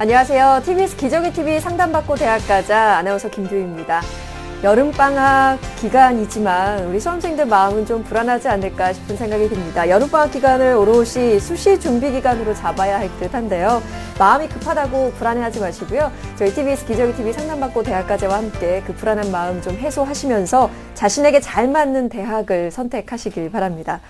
안녕하세요. TBS 기적의 TV 상담받고 대학가자 아나운서 김두희입니다. 여름방학 기간이지만 우리 수험생들 마음은 좀 불안하지 않을까 싶은 생각이 듭니다. 여름방학 기간을 오롯이 수시 준비 기간으로 잡아야 할 듯한데요. 마음이 급하다고 불안해하지 마시고요. 저희 TBS 기적의 TV 상담받고 대학가자와 함께 그 불안한 마음 좀 해소하시면서 자신에게 잘 맞는 대학을 선택하시길 바랍니다.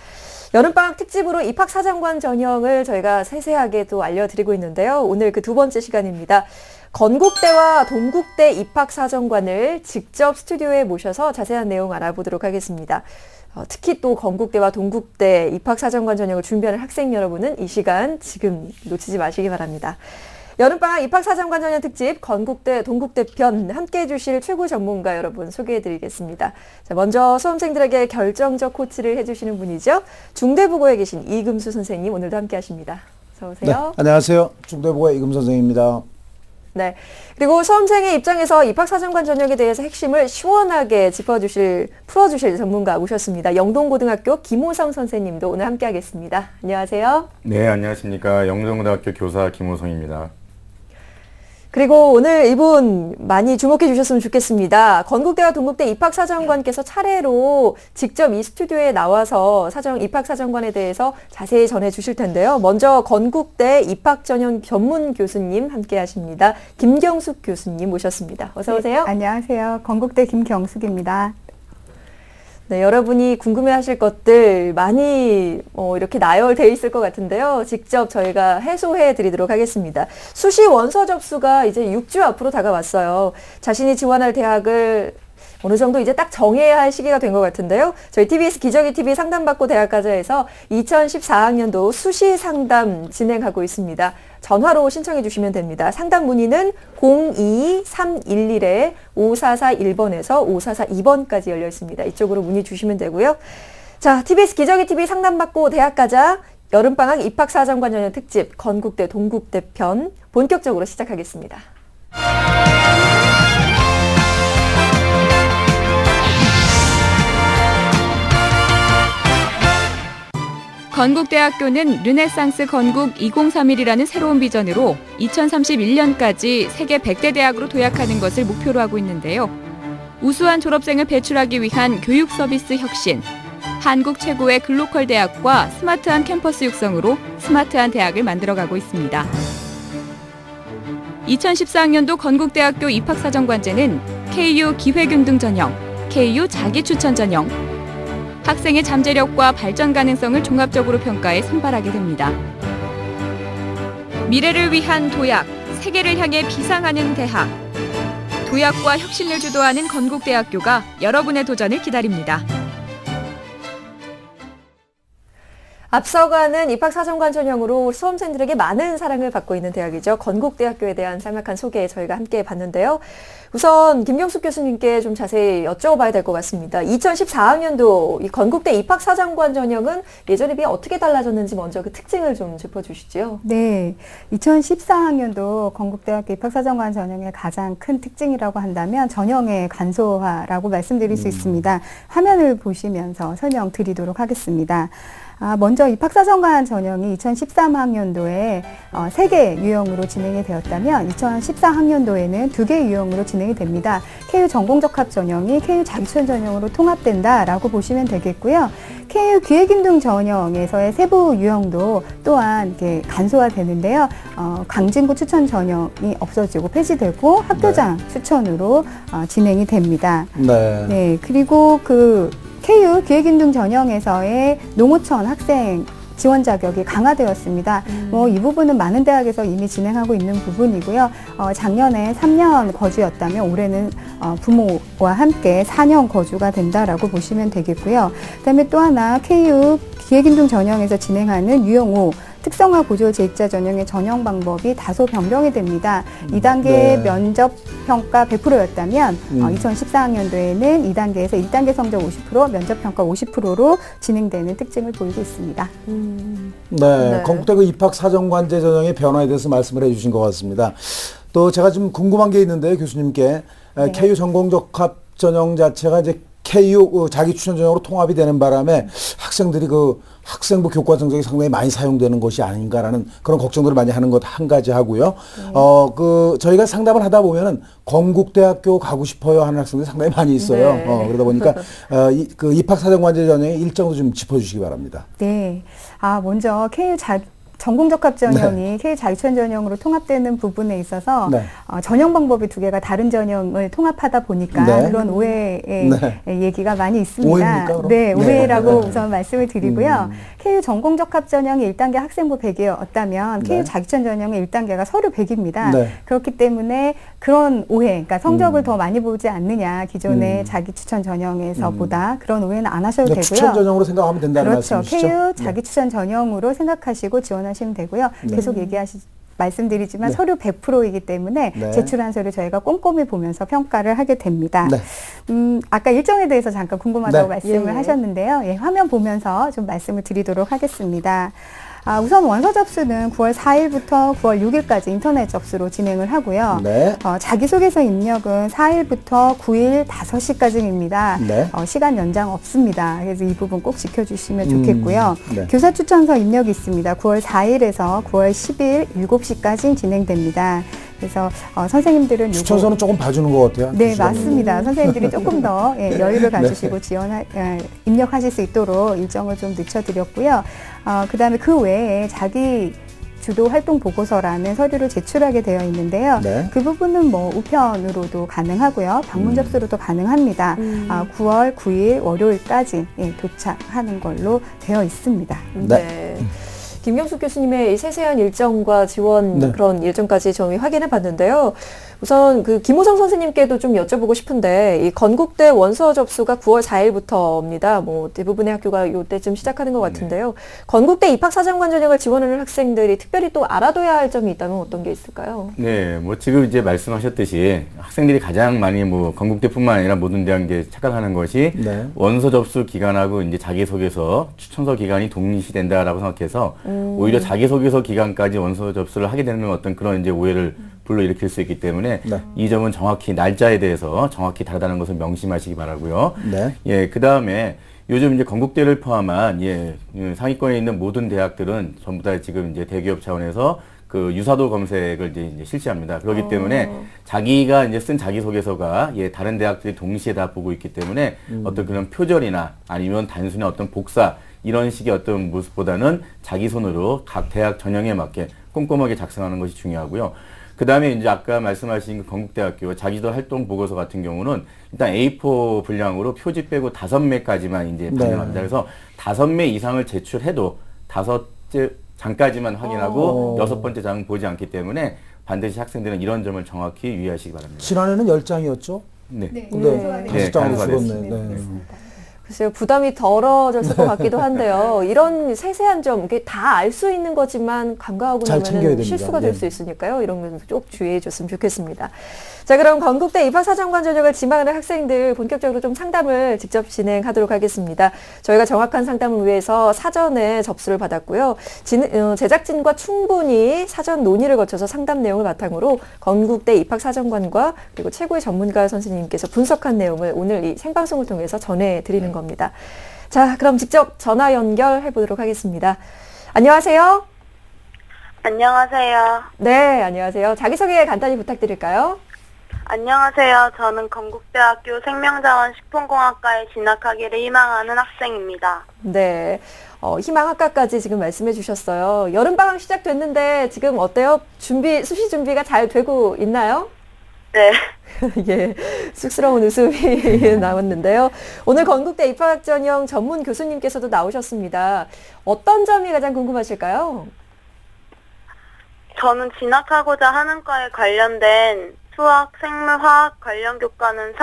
여름방학 특집으로 입학사정관 전형을 저희가 세세하게 또 알려드리고 있는데요. 오늘 그 두 번째 시간입니다. 건국대와 동국대 입학사정관을 직접 스튜디오에 모셔서 자세한 내용 알아보도록 하겠습니다. 특히 또 건국대와 동국대 입학사정관 전형을 준비하는 학생 여러분은 이 시간 지금 놓치지 마시기 바랍니다. 여름방학 입학사정관 전형 특집 건국대, 동국대 편 함께해 주실 최고 전문가 여러분 소개해드리겠습니다. 자, 먼저 수험생들에게 결정적 코치를 해주시는 분이죠. 중대부고에 계신 이금수 선생님 오늘도 함께하십니다. 어서 오세요. 네, 안녕하세요. 중대부고의 이금수 선생님입니다. 네. 그리고 수험생의 입장에서 입학사정관 전형에 대해서 핵심을 시원하게 풀어주실 전문가 모셨습니다. 영동고등학교 김호성 선생님도 오늘 함께하겠습니다. 안녕하세요. 네, 안녕하십니까. 영동고등학교 교사 김호성입니다. 그리고 오늘 이분 많이 주목해 주셨으면 좋겠습니다. 건국대와 동국대 입학사정관께서 차례로 직접 이 스튜디오에 나와서 입학사정관에 대해서 자세히 전해 주실 텐데요. 먼저 건국대 입학전형 전문 교수님 함께 하십니다. 김경숙 교수님 모셨습니다. 어서 오세요. 네, 안녕하세요. 건국대 김경숙입니다. 네, 여러분이 궁금해하실 것들 많이 이렇게 나열되어 있을 것 같은데요. 직접 저희가 해소해 드리도록 하겠습니다. 수시 원서 접수가 이제 6주 앞으로 다가왔어요. 자신이 지원할 대학을 어느 정도 이제 딱 정해야 할 시기가 된 것 같은데요. 저희 TBS 기적의 TV 상담받고 대학가자에서 2014학년도 수시 상담 진행하고 있습니다. 전화로 신청해 주시면 됩니다. 상담 문의는 02311-5441번에서 5442번까지 열려 있습니다. 이쪽으로 문의 주시면 되고요. 자, TBS 기적의 TV 상담받고 대학가자 여름방학 입학사정관 전형 특집 건국대 동국대 편 본격적으로 시작하겠습니다. 건국대학교는 르네상스 건국 2031이라는 새로운 비전으로 2031년까지 세계 100대 대학으로 도약하는 것을 목표로 하고 있는데요. 우수한 졸업생을 배출하기 위한 교육 서비스 혁신, 한국 최고의 글로컬 대학과 스마트한 캠퍼스 육성으로 스마트한 대학을 만들어가고 있습니다. 2014학년도 건국대학교 입학사정관제는 KU 기회균등 전형, KU 자기추천 전형, 학생의 잠재력과 발전 가능성을 종합적으로 평가해 선발하게 됩니다. 미래를 위한 도약, 세계를 향해 비상하는 대학. 도약과 혁신을 주도하는 건국대학교가 여러분의 도전을 기다립니다. 앞서가는 입학사정관 전형으로 수험생들에게 많은 사랑을 받고 있는 대학이죠. 건국대학교에 대한 짤막한 소개 저희가 함께 봤는데요. 우선 김경숙 교수님께 좀 자세히 여쭤봐야 될 것 같습니다. 2014학년도 이 건국대 입학사정관 전형은 예전에 비해 어떻게 달라졌는지 먼저 그 특징을 좀 짚어주시죠. 네, 2014학년도 건국대학교 입학사정관 전형의 가장 큰 특징이라고 한다면 전형의 간소화라고 말씀드릴 수 있습니다. 화면을 보시면서 설명드리도록 하겠습니다. 먼저 입학사정관 전형이 2013학년도에 3개 유형으로 진행이 되었다면 2014학년도에는 2개 유형으로 진행이 됩니다. KU 전공적합 전형이 KU 자기추천 전형으로 통합된다라고 보시면 되겠고요. KU 기회균등 전형에서의 세부 유형도 또한 이렇게 간소화되는데요. 강진구 추천 전형이 없어지고 폐지되고 학교장 추천으로 진행이 됩니다. 네, 그리고 KU 기회균등 전형에서의 농어촌 학생 지원 자격이 강화되었습니다. 이 부분은 많은 대학에서 이미 진행하고 있는 부분이고요. 작년에 3년 거주였다면 올해는 부모와 함께 4년 거주가 된다라고 보시면 되겠고요. 그다음에 또 하나 KU 기회균등 전형에서 진행하는 유형 5 특성화 고졸 재입자 전형의 전형 방법이 다소 변경이 됩니다. 2단계 면접 평가 100%였다면 2014학년도에는 2단계에서 1단계 성적 50%, 면접 평가 50%로 진행되는 특징을 보이고 있습니다. 네, 건국대 입학사정관제 전형의 변화에 대해서 말씀을 해주신 것 같습니다. 또 제가 좀 궁금한 게 있는데 교수님께 KU 전공적합 전형 자체가 이제 KU 자기 추천 전형으로 통합이 되는 바람에 학생들이 그 학생부 교과 성적이 상당히 많이 사용되는 것이 아닌가라는 그런 걱정들을 많이 하는 것 한 가지 하고요. 저희가 상담을 하다 보면은 건국대학교 가고 싶어요 하는 학생들이 상당히 많이 있어요. 네. 그러다 보니까 그 입학사정관제 전형의 일정도 좀 짚어주시기 바랍니다. 네. 먼저 KU 전공적합 전형이 KU 자유추천 전형으로 통합되는 부분에 있어서 네. 전형 방법이 두 개가 다른 전형을 통합하다 보니까 네. 그런 오해의 얘기가 많이 있습니다. 오해입니까, 그럼? 네, 오해라고 네. 우선 말씀을 드리고요. KU 전공적합 전형이 1단계 학생부 100이었다면 네. KU 자유추천 전형의 1단계가 서류 100입니다. 네. 그렇기 때문에 그런 오해, 그러니까 성적을 더 많이 보지 않느냐 기존의 자기 추천 전형에서보다 그런 오해는 안 하셔도 그러니까 되고요. 추천 전형으로 생각하면 된다는 그렇죠. 말씀이시죠? KU 자기 추천 전형으로 생각하시고 지원하시면 되고요. 계속 말씀드리지만 네. 서류 100%이기 때문에 네. 제출한 서류 저희가 꼼꼼히 보면서 평가를 하게 됩니다. 네. 아까 일정에 대해서 잠깐 궁금하다고 네. 말씀을 예. 하셨는데요. 예, 화면 보면서 좀 말씀을 드리도록 하겠습니다. 우선 원서 접수는 9월 4일부터 9월 6일까지 인터넷 접수로 진행을 하고요. 네. 자기소개서 입력은 4일부터 9일 5시까지입니다. 네. 시간 연장 없습니다. 그래서 이 부분 꼭 지켜주시면 좋겠고요. 네. 교사 추천서 입력이 있습니다. 9월 4일에서 9월 10일 7시까지 진행됩니다. 그래서 선생님들은 요거- 추천서는 조금 봐주는 것 같아요. 네, 맞습니다. 선생님들이 조금 더 여유를 가지시고 입력하실 수 있도록 일정을 좀 늦춰드렸고요. 그다음에 그 외에 자기 주도 활동 보고서라는 서류를 제출하게 되어 있는데요. 네. 그 부분은 뭐 우편으로도 가능하고요. 방문 접수로도 가능합니다. 9월 9일 월요일까지 도착하는 걸로 되어 있습니다. 네. 김경숙 교수님의 이 세세한 일정과 지원 네. 그런 일정까지 저희 확인해 봤는데요. 우선 그 김호성 선생님께도 좀 여쭤보고 싶은데 이 건국대 원서 접수가 9월 4일부터입니다. 뭐 대부분의 학교가 이때쯤 시작하는 것 같은데요. 건국대 입학사정관 전형을 지원하는 학생들이 특별히 또 알아둬야 할 점이 있다면 어떤 게 있을까요? 네, 뭐 지금 이제 말씀하셨듯이 학생들이 가장 많이 뭐 건국대뿐만 아니라 모든 대학 이제 착각하는 것이 네. 원서 접수 기간하고 이제 자기소개서, 추천서 기간이 동일시된다라고 생각해서 오히려 자기소개서 기간까지 원서 접수를 하게 되는 어떤 그런 이제 오해를 불러일으킬 수 있기 때문에 네. 이 점은 정확히 날짜에 대해서 정확히 다르다는 것을 명심하시기 바라고요. 네. 예, 그 다음에 요즘 이제 건국대를 포함한 상위권에 있는 모든 대학들은 전부 다 지금 이제 대기업 차원에서 그 유사도 검색을 이제 실시합니다. 그렇기 때문에 자기가 이제 쓴 자기소개서가 다른 대학들이 동시에 다 보고 있기 때문에 어떤 그런 표절이나 아니면 단순히 어떤 복사 이런 식의 어떤 모습보다는 자기 손으로 각 대학 전형에 맞게 꼼꼼하게 작성하는 것이 중요하고요. 그 다음에 이제 아까 말씀하신 그 건국대학교 자기도 활동 보고서 같은 경우는 일단 A4 분량으로 표지 빼고 5매까지만 이제 반영합니다. 그래서 5매 이상을 제출해도 5째 장까지만 확인하고 6번째 장은 보지 않기 때문에 반드시 학생들은 이런 점을 정확히 유의하시기 바랍니다. 지난해는 10장이었죠? 네. 근데 네, 5장으로 간소화됐습니다. 줄었네. 네. 글쎄요, 부담이 덜어졌을 것 같기도 한데요. 이런 세세한 점, 이게 다 알 수 있는 거지만 간과하고 잘 챙겨야 나면 됩니다. 실수가 될 네. 수 있으니까요. 이런 건 꼭 주의해 줬으면 좋겠습니다. 자, 그럼 건국대 입학사정관 전형을 지망하는 학생들 본격적으로 좀 상담을 직접 진행하도록 하겠습니다. 저희가 정확한 상담을 위해서 사전에 접수를 받았고요. 제작진과 충분히 사전 논의를 거쳐서 상담 내용을 바탕으로 건국대 입학사정관과 그리고 최고의 전문가 선생님께서 분석한 내용을 오늘 이 생방송을 통해서 전해드리는 겁니다. 자, 그럼 직접 전화 연결해 보도록 하겠습니다. 안녕하세요. 안녕하세요. 네, 안녕하세요. 자기소개 간단히 부탁드릴까요? 안녕하세요. 저는 건국대학교 생명자원식품공학과에 진학하기를 희망하는 학생입니다. 네. 희망학과까지 지금 말씀해 주셨어요. 여름방학 시작됐는데 지금 어때요? 수시 준비가 잘 되고 있나요? 네. 예, 쑥스러운 웃음이 나왔는데요. 오늘 건국대 입학학 전형 전문 교수님께서도 나오셨습니다. 어떤 점이 가장 궁금하실까요? 저는 진학하고자 하는 과에 관련된 수학, 생물, 화학 관련 교과는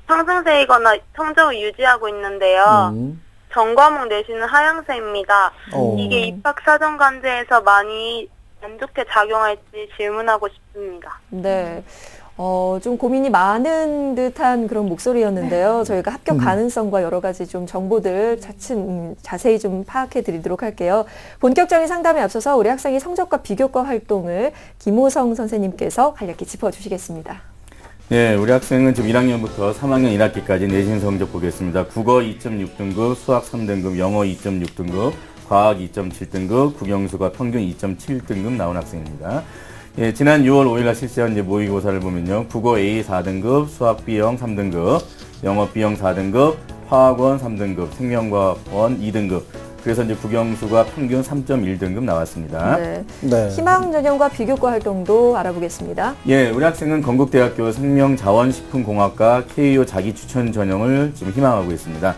상승세이거나 성적을 유지하고 있는데요. 전과목 내신은 하향세입니다. 이게 입학사정관제에서 많이 안 좋게 작용할지 질문하고 싶습니다. 네. 좀 고민이 많은 듯한 그런 목소리였는데요. 저희가 합격 가능성과 여러 가지 좀 정보들 차츰 자세히 좀 파악해 드리도록 할게요. 본격적인 상담에 앞서서 우리 학생의 성적과 비교과 활동을 김호성 선생님께서 간략히 짚어주시겠습니다. 네, 우리 학생은 지금 1학년부터 3학년 1학기까지 내신 성적 보겠습니다. 국어 2.6등급, 수학 3등급, 영어 2.6등급, 과학 2.7등급, 국영수가 평균 2.7등급 나온 학생입니다. 예, 지난 6월 5일날 실시한 이제 모의고사를 보면요. 국어 A 4등급, 수학 B형 3등급, 영어 B형 4등급, 화학원 3등급, 생명과학원 2등급. 그래서 이제 국영수가 평균 3.1등급 나왔습니다. 네. 네. 희망 전형과 비교과 활동도 알아보겠습니다. 예, 우리 학생은 건국대학교 생명자원식품공학과 KU 자기 추천 전형을 지금 희망하고 있습니다.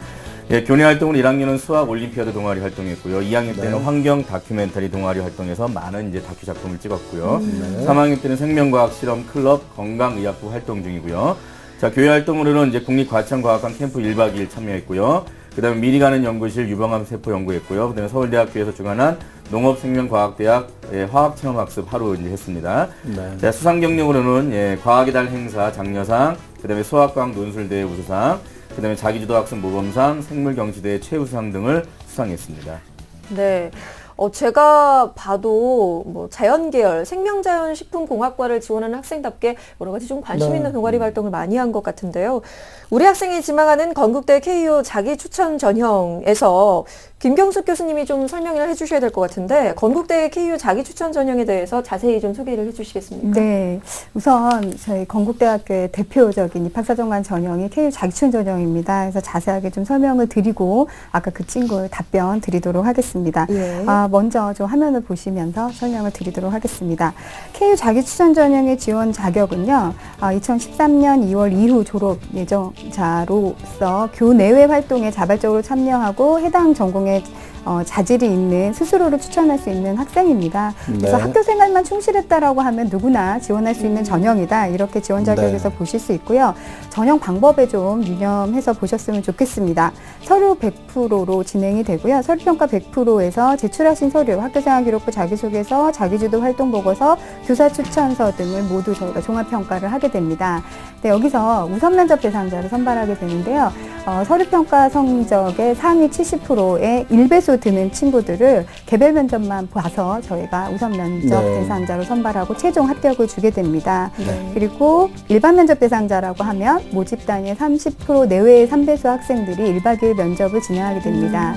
예, 교내 활동으로 1학년은 수학 올림피아드 동아리 활동했고요. 2학년 때는 환경 다큐멘터리 동아리 활동에서 많은 이제 다큐 작품을 찍었고요. 3학년 때는 생명과학 실험 클럽 건강의학부 활동 중이고요. 자, 교회 활동으로는 이제 국립과천과학관 캠프 1박 2일 참여했고요. 그 다음에 미리 가는 연구실 유방암 세포 연구했고요. 그 다음에 서울대학교에서 주관한 농업생명과학대학 화학체험학습 하루 이제 했습니다. 네. 자, 수상 경력으로는 예, 과학의 달 행사 장려상, 그 다음에 수학과학 논술대회 우수상, 그 다음에 자기주도 학습 모범상, 생물경시대회 최우수상 등을 수상했습니다. 네. 제가 봐도 뭐 자연계열, 생명자연식품공학과를 지원하는 학생답게 여러 가지 좀 관심 있는 동아리 활동을 많이 한 것 같은데요. 우리 학생이 지망하는 건국대 KU 자기 추천 전형에서 김경숙 교수님이 좀 설명을 해주셔야 될 것 같은데 건국대 KU 자기 추천 전형에 대해서 자세히 좀 소개를 해주시겠습니까? 네, 우선 저희 건국대학교의 대표적인 입학사정관 전형이 KU 자기추천 전형입니다. 그래서 자세하게 좀 설명을 드리고 아까 그 친구 답변 드리도록 하겠습니다. 예. 먼저 좀 화면을 보시면서 설명을 드리도록 하겠습니다. KU 자기추천 전형의 지원 자격은요, 2013년 2월 이후 졸업 예정자로서 교내외 활동에 자발적으로 참여하고 해당 전공에 자질이 있는 스스로를 추천할 수 있는 학생입니다. 그래서 네. 학교 생활만 충실했다라고 하면 누구나 지원할 수 있는 전형이다. 이렇게 지원 자격에서 보실 수 있고요. 전형 방법에 좀 유념해서 보셨으면 좋겠습니다. 서류 100%로 진행이 되고요. 서류평가 100%에서 제출하신 서류, 학교생활기록부 자기소개서, 자기주도 활동보고서, 교사 추천서 등을 모두 저희가 종합평가를 하게 됩니다. 네, 여기서 우선 면접 대상자를 선발하게 되는데요. 서류평가 성적의 상위 70%의 1배수 드는 친구들을 개별 면접만 봐서 저희가 우선 면접 네. 대상자로 선발하고 최종 합격을 주게 됩니다. 네. 그리고 일반 면접 대상자라고 하면 모집 단위의 30% 내외의 3배수 학생들이 1박 2일 면접을 진행하게 됩니다.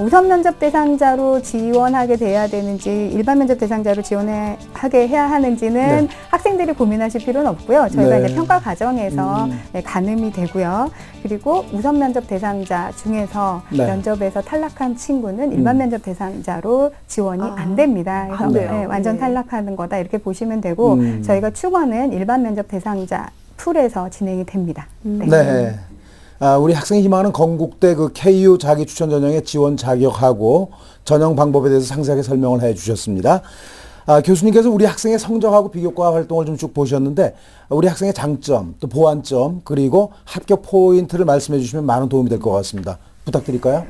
우선 면접 대상자로 지원하게 돼야 되는지 일반 면접 대상자로 지원하게 해야 하는지는 네. 학생들이 고민하실 필요는 없고요. 저희가 네. 이제 평가 과정에서 네, 가늠이 되고요. 그리고 우선 면접 대상자 중에서 네. 면접에서 탈락한 친구는 일반 면접 대상자로 지원이 안 됩니다. 그래서 안 돼요. 네, 완전 네. 탈락하는 거다 이렇게 보시면 되고 저희가 추천은 일반 면접 대상자 풀에서 진행이 됩니다. 네. 네. 우리 학생이 희망하는 건국대 그 KU 자기 추천 전형의 지원 자격하고 전형 방법에 대해서 상세하게 설명을 해 주셨습니다. 교수님께서 우리 학생의 성적하고 비교과 활동을 좀 쭉 보셨는데 우리 학생의 장점, 또 보완점, 그리고 합격 포인트를 말씀해 주시면 많은 도움이 될 것 같습니다. 부탁드릴까요?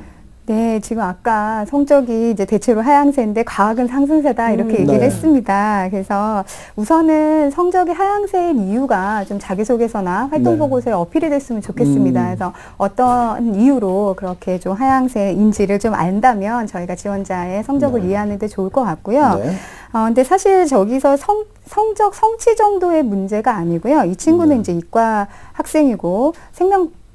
네, 지금 아까 성적이 이제 대체로 하향세인데 과학은 상승세다 이렇게 얘기를 네. 했습니다. 그래서 우선은 성적이 하향세인 이유가 좀 자기소개서나 활동보고서에 어필이 됐으면 좋겠습니다. 그래서 어떤 이유로 그렇게 좀 하향세인지를 좀 안다면 저희가 지원자의 성적을 이해하는 데 좋을 것 같고요. 네. 근데 사실 저기서 성적 성취 정도의 문제가 아니고요. 이 친구는 이제 이과 학생이고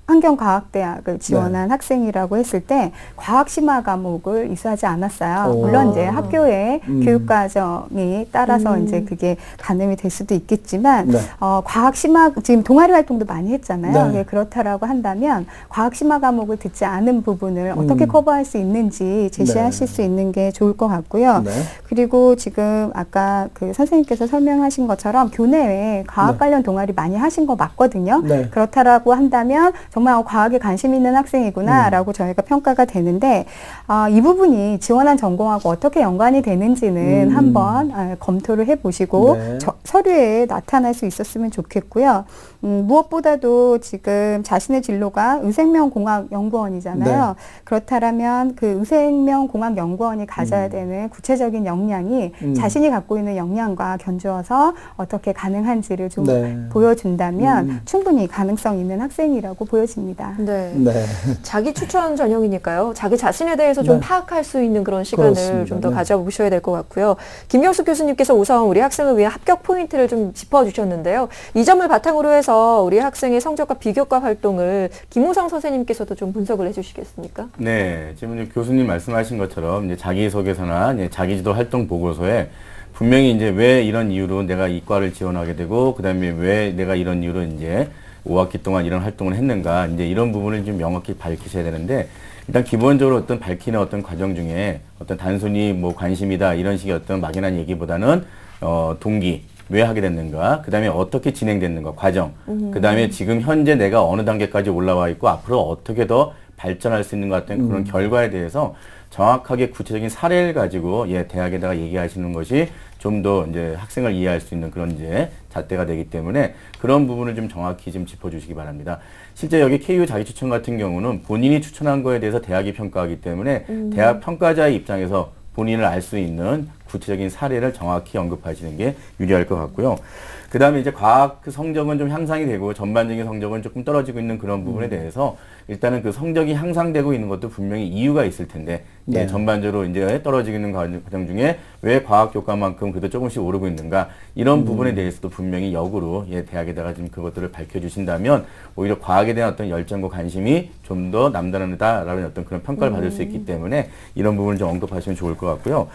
환경과학대학을 지원한 학생이라고 했을 때 과학 심화 과목을 이수하지 않았어요. 오. 물론 이제 학교의 교육과정이 따라서 이제 그게 가늠이 될 수도 있겠지만 네. 과학 심화 지금 동아리 활동도 많이 했잖아요. 네. 그렇다라고 한다면 과학 심화 과목을 듣지 않은 부분을 어떻게 커버할 수 있는지 제시하실 네. 수 있는 게 좋을 것 같고요. 네. 그리고 지금 아까 그 선생님께서 설명하신 것처럼 교내에 과학 네. 관련 동아리 많이 하신 거 맞거든요. 네. 그렇다라고 한다면 정말 과학에 관심 있는 학생이구나라고 저희가 평가가 되는데 이 부분이 지원한 전공하고 어떻게 연관이 되는지는 한번 검토를 해보시고 네. 서류에 나타날 수 있었으면 좋겠고요. 무엇보다도 지금 자신의 진로가 의생명공학연구원이잖아요. 네. 그렇다면 그 의생명공학연구원이 가져야 되는 구체적인 역량이 자신이 갖고 있는 역량과 견주어서 어떻게 가능한지를 좀 네. 보여준다면 충분히 가능성 있는 학생이라고 보여질 계십니다. 네. 네. 자기 추천 전형이니까요. 자기 자신에 대해서 좀 네. 파악할 수 있는 그런 시간을 그렇습니다. 좀 더 네. 가져보셔야 될 것 같고요. 김경숙 교수님께서 우선 우리 학생을 위한 합격 포인트를 좀 짚어주셨는데요. 이 점을 바탕으로 해서 우리 학생의 성적과 비교과 활동을 김우성 선생님께서도 좀 분석을 해주시겠습니까? 네, 지금 이제 교수님 말씀하신 것처럼 이제 자기소개서나 이제 자기지도 활동 보고서에 분명히 이제 왜 이런 이유로 내가 이과를 지원하게 되고, 그 다음에 왜 내가 이런 이유로 이제 5학기 동안 이런 활동을 했는가, 이제 이런 부분을 좀 명확히 밝히셔야 되는데, 일단 기본적으로 어떤 밝히는 어떤 과정 중에 어떤 단순히 뭐 관심이다 이런 식의 어떤 막연한 얘기보다는 동기, 왜 하게 됐는가, 그 다음에 어떻게 진행됐는가, 과정, 그 다음에 지금 현재 내가 어느 단계까지 올라와 있고 앞으로 어떻게 더 발전할 수 있는 것 같은 그런 결과에 대해서 정확하게 구체적인 사례를 가지고 대학에다가 얘기하시는 것이 좀 더 이제 학생을 이해할 수 있는 그런 이제 잣대가 되기 때문에 그런 부분을 좀 정확히 좀 짚어주시기 바랍니다. 실제 여기 KU 자기추천 같은 경우는 본인이 추천한 거에 대해서 대학이 평가하기 때문에 대학 평가자의 입장에서 본인을 알 수 있는 구체적인 사례를 정확히 언급하시는 게 유리할 것 같고요. 그 다음에 이제 과학 성적은 좀 향상이 되고 전반적인 성적은 조금 떨어지고 있는 그런 부분에 대해서 일단은 그 성적이 향상되고 있는 것도 분명히 이유가 있을 텐데, 네. 전반적으로 이제 떨어지고 있는 과정 중에 왜 과학 교과만큼 그래도 조금씩 오르고 있는가, 이런 부분에 대해서도 분명히 역으로 대학에다가 좀 그것들을 밝혀주신다면 오히려 과학에 대한 어떤 열정과 관심이 좀 더 남다르다라는 어떤 그런 평가를 받을 수 있기 때문에 이런 부분을 좀 언급하시면 좋을 것 같고요.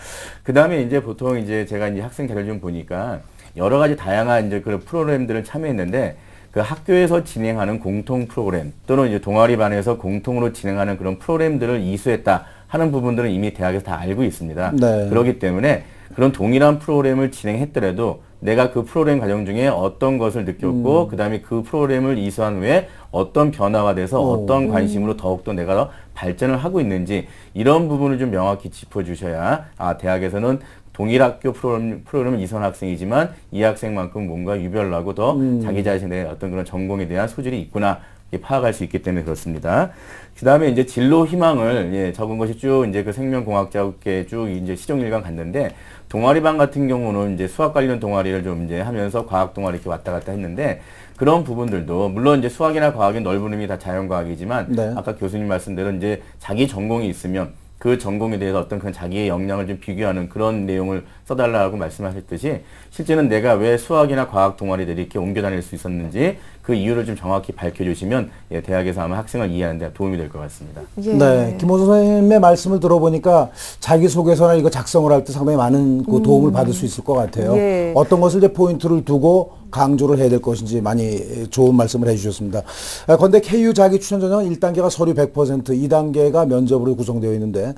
그 다음에 이제 보통 이제 제가 이제 학생 자료를 좀 보니까 여러 가지 다양한 이제 그런 프로그램들을 참여했는데, 그 학교에서 진행하는 공통 프로그램 또는 이제 동아리반에서 공통으로 진행하는 그런 프로그램들을 이수했다 하는 부분들은 이미 대학에서 다 알고 있습니다. 네. 그렇기 때문에 그런 동일한 프로그램을 진행했더라도 내가 그 프로그램 과정 중에 어떤 것을 느꼈고, 그 다음에 그 프로그램을 이수한 후에 어떤 변화가 돼서 어떤 관심으로 더욱더 내가 더 발전을 하고 있는지, 이런 부분을 좀 명확히 짚어주셔야 대학에서는 동일 학교 프로그램을 이수한 학생이지만 이 학생만큼 뭔가 유별나고 더 자기 자신의 어떤 그런 전공에 대한 소질이 있구나, 파악할 수 있기 때문에 그렇습니다. 그 다음에 이제 진로 희망을 적은 것이 쭉 이제 그 생명공학자께 쭉 이제 시종일관 갔는데, 동아리반 같은 경우는 이제 수학 관련 동아리를 좀 이제 하면서 과학 동아리 이렇게 왔다 갔다 했는데, 그런 부분들도 물론 이제 수학이나 과학의 넓은 의미 다 자연과학이지만 네. 아까 교수님 말씀대로 이제 자기 전공이 있으면 그 전공에 대해서 어떤 그런 자기의 역량을 좀 비교하는 그런 내용을 써달라고 말씀하셨듯이, 실제는 내가 왜 수학이나 과학 동아리들이 이렇게 옮겨 다닐 수 있었는지 그 이유를 좀 정확히 밝혀주시면 대학에서 아마 학생을 이해하는 데 도움이 될 것 같습니다. 예. 네, 김호선 선생님의 말씀을 들어보니까 자기소개서나 이거 작성을 할 때 상당히 많은 그 도움을 받을 수 있을 것 같아요. 예. 어떤 것을 이제 포인트를 두고 강조를 해야 될 것인지 많이 좋은 말씀을 해주셨습니다. 그런데 KU 자기추천 전형은 1단계가 서류 100%, 2단계가 면접으로 구성되어 있는데,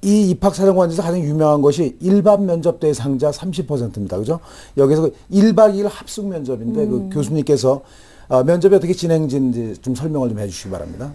이 입학사정관에서 가장 유명한 것이 일반 면접 대상자 30%입니다. 그죠? 여기서 1박 2일 합숙 면접인데, 그 교수님께서 면접이 어떻게 진행진지 좀 설명을 좀 해주시기 바랍니다.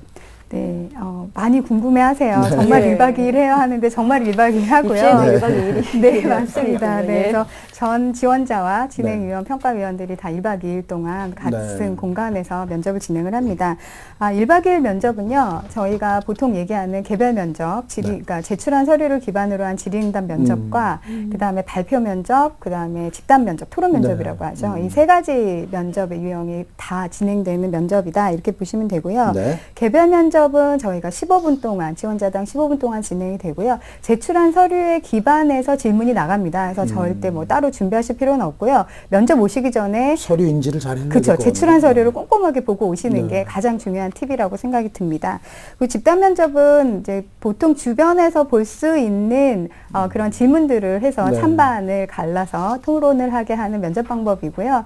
네, 많이 궁금해 하세요. 네. 정말 네. 1박 2일 해야 하는데 정말 1박 2일 하고요. 입시에는 1박 2일이 네, 맞습니다. 네, 예. 그래서 전 지원자와 진행위원, 평가위원들이 다 1박 2일 동안 같은 네. 공간에서 면접을 진행을 합니다. 1박 2일 면접은요, 저희가 보통 얘기하는 개별 면접, 그러니까 제출한 서류를 기반으로 한 질의응답 면접과 그 다음에 발표 면접, 그 다음에 집단 면접, 토론 면접이라고 하죠. 이 세 가지 면접의 유형이 다 진행되는 면접이다, 이렇게 보시면 되고요. 네. 개별 면접은 저희가 15분 동안, 지원자당 15분 동안 진행이 되고요. 제출한 서류에 기반해서 질문이 나갑니다. 그래서 절대 뭐 따로 준비하실 필요는 없고요. 면접 오시기 전에 서류 인지를 잘 해야 그렇죠. 될것 제출한 같네요. 서류를 꼼꼼하게 보고 오시는 게 가장 중요한 팁이라고 생각이 듭니다. 그리고 집단 면접은 이제 보통 주변에서 볼 수 있는 그런 질문들을 해서 네. 찬반을 갈라서 토론을 하게 하는 면접 방법이고요.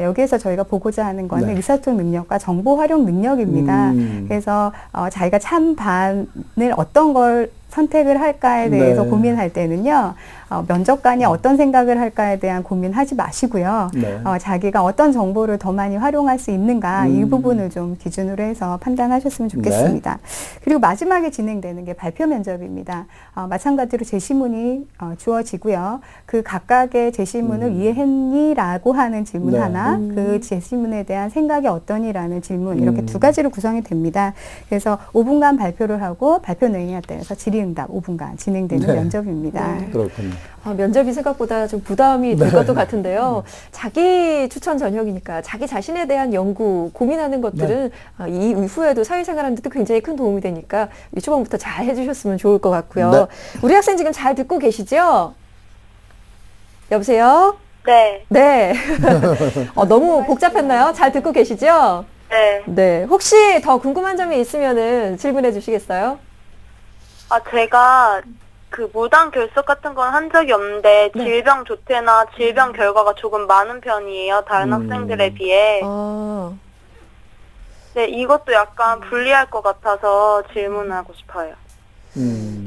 여기에서 저희가 보고자 하는 거는 네. 의사소통 능력과 정보 활용 능력입니다. 그래서 자기가 찬반을 어떤 걸 선택을 할까에 대해서 네. 고민할 때는요, 면접관이 어떤 생각을 할까에 대한 고민하지 마시고요. 네. 자기가 어떤 정보를 더 많이 활용할 수 있는가, 이 부분을 좀 기준으로 해서 판단하셨으면 좋겠습니다. 그리고 마지막에 진행되는 게 발표 면접입니다. 마찬가지로 제시문이 주어지고요. 그 각각의 제시문을 이해했니?라고 하는 질문 네. 하나, 그 제시문에 대한 생각이 어떠니?라는 질문, 이렇게 두 가지로 구성이 됩니다. 그래서 5분간 발표를 하고 발표 내용에 따라서 질의응답 5분간 진행되는 네. 면접입니다. 그렇군요. 면접이 생각보다 좀 부담이 될 것도 같은데요. 자기 추천 전형이니까 자기 자신에 대한 연구, 고민하는 것들은 이 이후에도 사회생활하는 데도 굉장히 큰 도움이 되니까 이 초반부터 잘 해주셨으면 좋을 것 같고요. 네. 우리 학생 지금 잘 듣고 계시죠? 여보세요? 네. 네. 너무 복잡했나요? 잘 듣고 계시죠? 네. 네. 혹시 더 궁금한 점이 있으면은 질문해 주시겠어요? 제가 그 무단 결석 같은 건 한 적이 없는데 네. 질병 조퇴나 질병 결과가 조금 많은 편이에요. 다른 학생들에 비해. 네, 이것도 약간 불리할 것 같아서 질문하고 싶어요.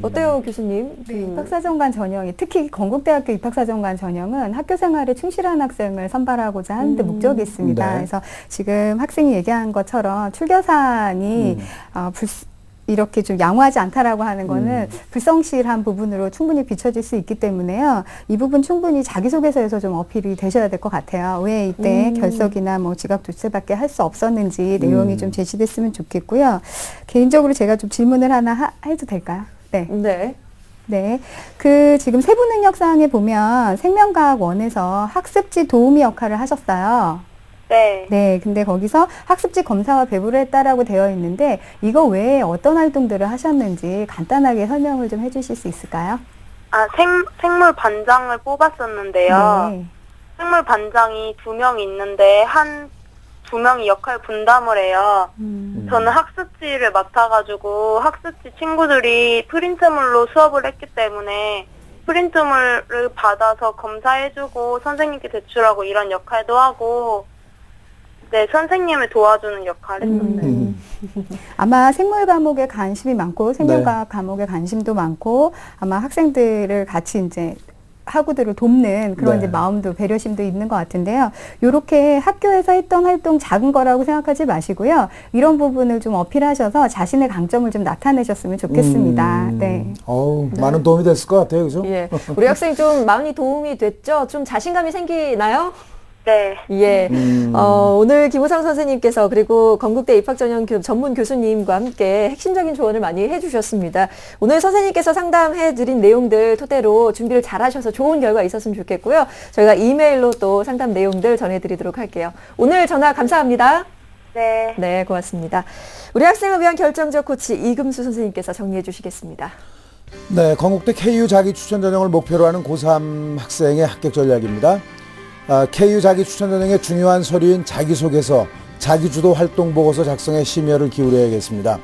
어때요, 교수님? 네, 입학사정관 전형이 특히 건국대학교 입학사정관 전형은 학교 생활에 충실한 학생을 선발하고자 하는 데 목적이 있습니다. 네. 그래서 지금 학생이 얘기한 것처럼 출결사안이 이렇게 좀 양호하지 않다라고 하는 거는 불성실한 부분으로 충분히 비춰질 수 있기 때문에요. 이 부분 충분히 자기소개서에서 좀 어필이 되셔야 될 것 같아요. 왜 이때 결석이나 뭐 지각 조치밖에 할 수 없었는지 내용이 좀 제시됐으면 좋겠고요. 개인적으로 제가 좀 질문을 하나 해도 될까요? 네. 네. 네. 지금 세부 능력 사항에 보면 생명과학 1에서 학습지 도우미 역할을 하셨어요. 네. 네, 근데 거기서 학습지 검사와 배부를 했다라고 되어 있는데 이거 외에 어떤 활동들을 하셨는지 간단하게 설명을 좀 해주실 수 있을까요? 생물 반장을 뽑았었는데요. 네. 생물 반장이 2명 있는데 2명이 역할 분담을 해요. 저는 학습지를 맡아가지고 학습지 친구들이 프린트물로 수업을 했기 때문에 프린트물을 받아서 검사해주고 선생님께 제출하고 이런 역할도 하고 네, 선생님을 도와주는 역할을 했었어요. 아마 생물 과목에 관심이 많고 생명과학 과목에 관심도 많고 아마 학생들을 같이 이제 학우들을 돕는 그런 네. 이제 마음도 배려심도 있는 것 같은데요. 이렇게 학교에서 했던 활동 작은 거라고 생각하지 마시고요. 이런 부분을 좀 어필하셔서 자신의 강점을 좀 나타내셨으면 좋겠습니다. 네. 많은 도움이 됐을 것 같아요, 그죠? 예. 우리 학생 좀 많이 도움이 됐죠? 좀 자신감이 생기나요? 네. 예. 오늘 김우상 선생님께서 그리고 건국대 입학전형 전문 교수님과 함께 핵심적인 조언을 많이 해주셨습니다. 오늘 선생님께서 상담해드린 내용들 토대로 준비를 잘하셔서 좋은 결과 있었으면 좋겠고요. 저희가 이메일로 또 상담 내용들 전해드리도록 할게요. 오늘 전화 감사합니다. 네. 네, 고맙습니다. 우리 학생을 위한 결정적 코치 이금수 선생님께서 정리해 주시겠습니다. 네, 건국대 KU 자기 추천 전형을 목표로 하는 고3 학생의 합격 전략입니다. KU 자기 추천 전형의 중요한 서류인 자기소개서, 자기주도 활동 보고서 작성에 심혈을 기울여야겠습니다.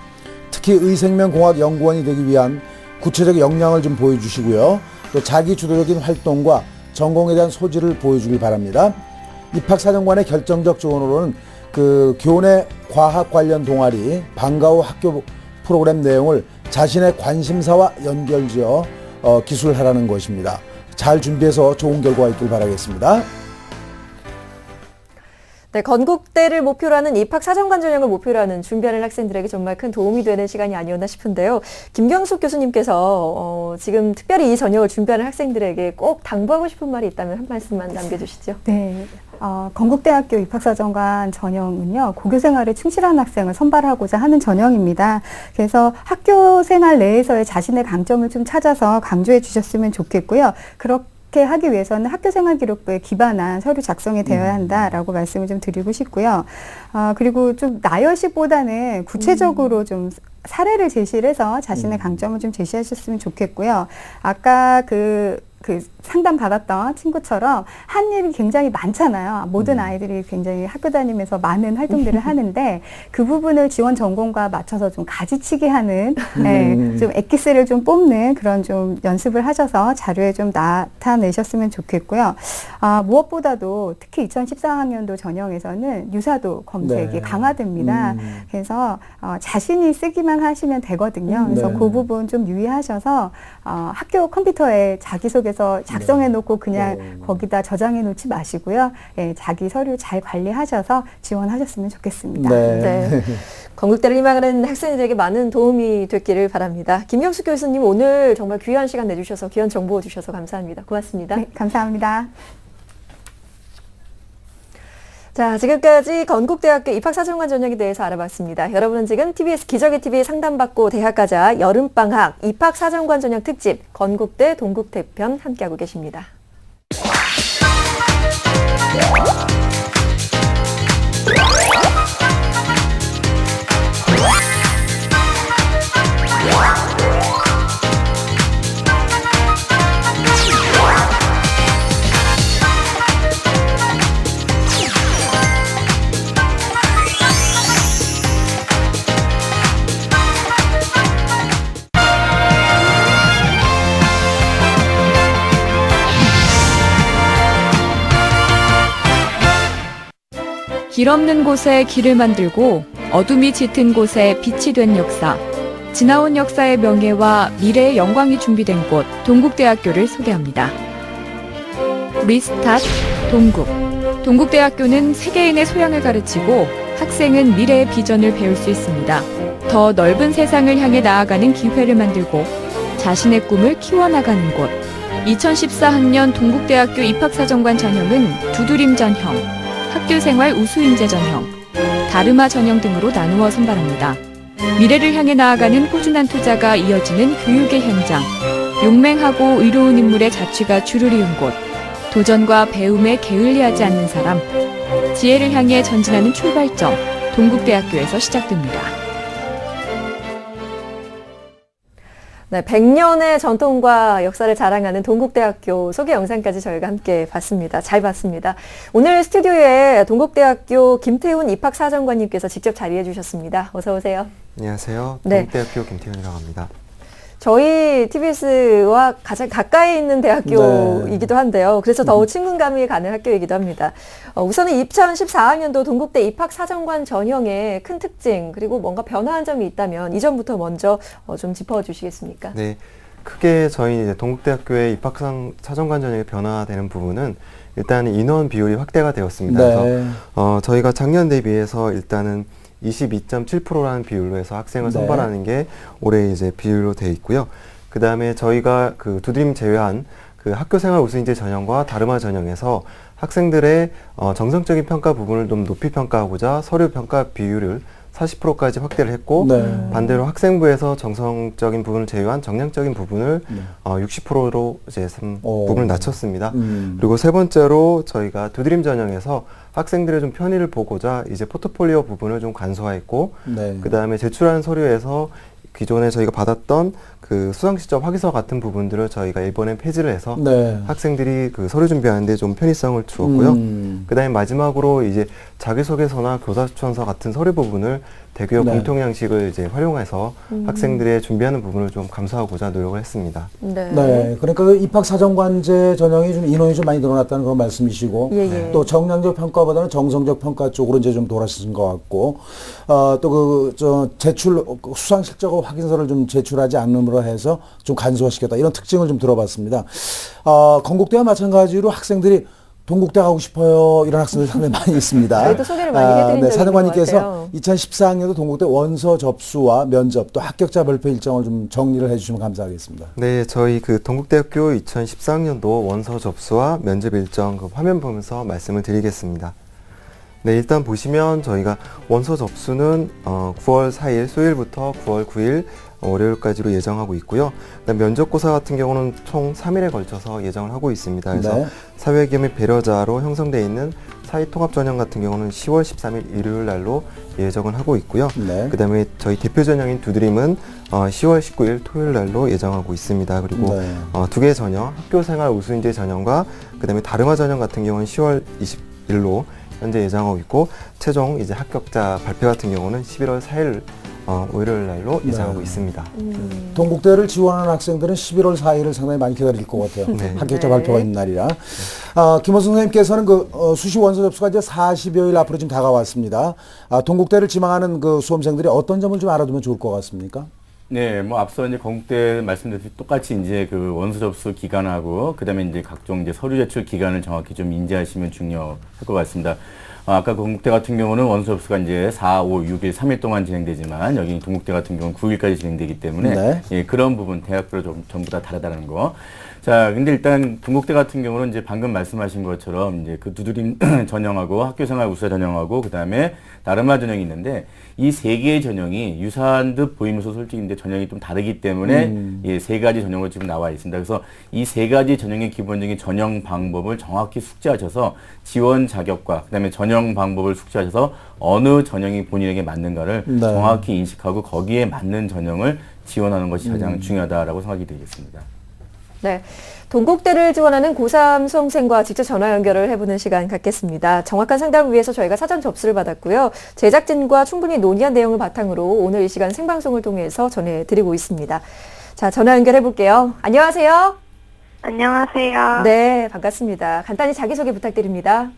특히 의생명공학 연구원이 되기 위한 구체적 역량을 좀 보여주시고요. 또 자기주도적인 활동과 전공에 대한 소질을 보여주길 바랍니다. 입학사정관의 결정적 조언으로는 교내 과학 관련 동아리, 방과 후 학교 프로그램 내용을 자신의 관심사와 연결지어 기술하라는 것입니다. 잘 준비해서 좋은 결과가 있길 바라겠습니다. 네, 건국대를 목표로 하는 입학사정관 전형을 목표로 하는 준비하는 학생들에게 정말 큰 도움이 되는 시간이 아니었나 싶은데요. 김경숙 교수님께서 지금 특별히 이 전형을 준비하는 학생들에게 꼭 당부하고 싶은 말이 있다면 한 말씀만 남겨주시죠. 네. 건국대학교 입학사정관 전형은요, 고교생활에 충실한 학생을 선발하고자 하는 전형입니다. 그래서 학교 생활 내에서의 자신의 강점을 좀 찾아서 강조해 주셨으면 좋겠고요. 그렇게 하기 위해서는 학교생활기록부에 기반한 서류 작성이 되어야 한다라고 말씀을 좀 드리고 싶고요. 그리고 좀 나열식보다는 구체적으로 좀 사례를 제시를 해서 자신의 강점을 좀 제시하셨으면 좋겠고요. 아까 그 상담 받았던 친구처럼 한 일이 굉장히 많잖아요. 모든 아이들이 굉장히 학교 다니면서 많은 활동들을 하는데 그 부분을 지원 전공과 맞춰서 좀 가지치기 하는 좀 엑기스를 좀 뽑는 그런 좀 연습을 하셔서 자료에 좀 나타내셨으면 좋겠고요. 무엇보다도 특히 2014학년도 전형에서는 유사도 검색이 강화됩니다. 그래서 자신이 쓰기만 하시면 되거든요. 그래서 그 부분 좀 유의하셔서 학교 컴퓨터에 자기소개서 작성해 놓고 그냥 거기다 저장해 놓지 마시고요. 예, 자기 서류 잘 관리하셔서 지원하셨으면 좋겠습니다. 네. 건국대를 희망하는 학생들에게 많은 도움이 됐기를 바랍니다. 김경숙 교수님 오늘 정말 귀한 시간 내주셔서 귀한 정보 주셔서 감사합니다. 고맙습니다. 네, 감사합니다. 자, 지금까지 건국대학교 입학사정관 전형에 대해서 알아봤습니다. 여러분은 지금 TBS 기적의 TV 상담받고 대학 가자 여름방학 입학사정관 전형 특집 건국대 동국대 편 함께하고 계십니다. 길 없는 곳에 길을 만들고 어둠이 짙은 곳에 빛이 된 역사. 지나온 역사의 명예와 미래의 영광이 준비된 곳 동국대학교를 소개합니다. 리스타트 동국. 동국대학교는 세계인의 소양을 가르치고 학생은 미래의 비전을 배울 수 있습니다. 더 넓은 세상을 향해 나아가는 기회를 만들고 자신의 꿈을 키워나가는 곳. 2014학년 동국대학교 입학사정관 전형은 두드림 전형, 학교생활 우수인재 전형, 다르마 전형 등으로 나누어 선발합니다. 미래를 향해 나아가는 꾸준한 투자가 이어지는 교육의 현장, 용맹하고 의로운 인물의 자취가 주를 이은 곳, 도전과 배움에 게을리하지 않는 사람, 지혜를 향해 전진하는 출발점, 동국대학교에서 시작됩니다. 네, 100년의 전통과 역사를 자랑하는 동국대학교 소개 영상까지 저희가 함께 봤습니다. 잘 봤습니다. 오늘 스튜디오에 동국대학교 김태훈 입학사정관님께서 직접 자리해 주셨습니다. 어서 오세요. 안녕하세요. 네. 동국대학교 김태훈이라고 합니다. 저희 TBS와 가장 가까이 있는 대학교이기도 한데요. 그래서 더욱 친근감이 가는 학교이기도 합니다. 우선은 2014학년도 동국대 입학사정관 전형의 큰 특징 그리고 뭔가 변화한 점이 있다면 이전부터 먼저 좀 짚어주시겠습니까? 네, 크게 저희 이제 동국대학교의 입학사정관 전형이 변화되는 부분은 일단 인원 비율이 확대가 되었습니다. 네. 그래서 저희가 작년 대비해서 일단은 22.7%라는 비율로 해서 학생을 네. 선발하는 게 올해 이제 비율로 되어 있고요. 그 다음에 저희가 그 두드림 제외한 그 학교생활 우수인재 전형과 다르마 전형에서 학생들의 정성적인 평가 부분을 좀 높이 평가하고자 서류 평가 비율을 40%까지 확대를 했고 네. 반대로 학생부에서 정성적인 부분을 제외한 정량적인 부분을 네. 60%로 이제 부분을 낮췄습니다. 그리고 세 번째로 저희가 두드림 전형에서 학생들의 좀 편의를 보고자 이제 포트폴리오 부분을 좀 간소화했고 네. 그 다음에 제출한 서류에서 기존에 저희가 받았던 그 수강시점 확인서 같은 부분들을 저희가 이번엔 폐지를 해서 네. 학생들이 그 서류 준비하는데 좀 편의성을 주었고요. 그 다음에 마지막으로 이제 자기소개서나 교사추천서 같은 서류 부분을 대교육 네. 공통 양식을 이제 활용해서 학생들의 준비하는 부분을 좀 감소하고자 노력을 했습니다. 네. 네, 그러니까 그 입학사정관제 전형이 좀 인원이 좀 많이 늘어났다는 그런 말씀이시고, 예, 예. 또 정량적 평가보다는 정성적 평가 쪽으로 이제 좀 돌아서신 것 같고, 또 제출 수상 실적 확인서를 좀 제출하지 않음으로 해서 좀 간소화시켰다 이런 특징을 좀 들어봤습니다. 건국대와 마찬가지로 학생들이 동국대 가고 싶어요. 이런 학생들 상당히 많이 있습니다. 저희도 소개를 많이 해드린 적이 있는 사정관님께서 것 같아요. 2014학년도 동국대 원서 접수와 면접 또 합격자 발표 일정을 좀 정리를 해주시면 감사하겠습니다. 네, 저희 그 동국대학교 2014학년도 원서 접수와 면접 일정 그 화면 보면서 말씀을 드리겠습니다. 네, 일단 보시면 저희가 원서 접수는 9월 4일 수요일부터 9월 9일 월요일까지로 예정하고 있고요. 그다음 면접고사 같은 경우는 총 3일에 걸쳐서 예정을 하고 있습니다. 그래서 네. 사회기업 및 배려자로 형성되어 있는 사회통합전형 같은 경우는 10월 13일 일요일 날로 예정을 하고 있고요. 네. 그다음에 저희 대표 전형인 두드림은 10월 19일 토요일 날로 예정하고 있습니다. 그리고 네. 두 개의 전형, 학교생활 우수인재 전형과 그다음에 다르마 전형 같은 경우는 10월 20일로 현재 예정하고 있고 최종 이제 합격자 발표 같은 경우는 11월 4일 월요일 날로 예정하고 있습니다. 동국대를 지원하는 학생들은 11월 4일을 상당히 많이 기다릴 것 같아요. 네. 합격자 네. 발표가 있는 날이라. 김원수 선생님께서는 수시 원서 접수가 이제 40여일 앞으로 지금 다가왔습니다. 동국대를 지망하는 그 수험생들이 어떤 점을 좀 알아두면 좋을 것 같습니까? 네, 뭐 앞서 이제 건국대 말씀드렸듯이 똑같이 이제 그 원서 접수 기간하고 그다음에 이제 각종 이제 서류 제출 기간을 정확히 좀 인지하시면 중요할 것 같습니다. 아까 건국대 같은 경우는 원서 접수가 이제 4, 5, 6일, 3일 동안 진행되지만 여기 동국대 같은 경우는 9일까지 진행되기 때문에 네. 예, 그런 부분 대학별로 좀 전부 다 다르다는 거. 자, 근데 일단 동국대 같은 경우는 이제 방금 말씀하신 것처럼 이제 그 두드림 전형하고 학교생활 우수 전형하고 그다음에 나름화 전형이 있는데 이 세 개의 전형이 유사한 듯 보이면서 솔직히 이제 전형이 좀 다르기 때문에 예, 세 가지 전형으로 지금 나와 있습니다. 그래서 이 세 가지 전형의 기본적인 전형 방법을 정확히 숙지하셔서 지원 자격과 그다음에 전형 방법을 숙지하셔서 어느 전형이 본인에게 맞는가를 네. 정확히 인식하고 거기에 맞는 전형을 지원하는 것이 가장 중요하다라고 생각이 되겠습니다. 네. 동국대를 지원하는 고3 수험생과 직접 전화 연결을 해보는 시간 갖겠습니다. 정확한 상담을 위해서 저희가 사전 접수를 받았고요. 제작진과 충분히 논의한 내용을 바탕으로 오늘 이 시간 생방송을 통해서 전해드리고 있습니다. 자, 전화 연결해 볼게요. 안녕하세요. 안녕하세요. 네, 반갑습니다. 간단히 자기소개 부탁드립니다.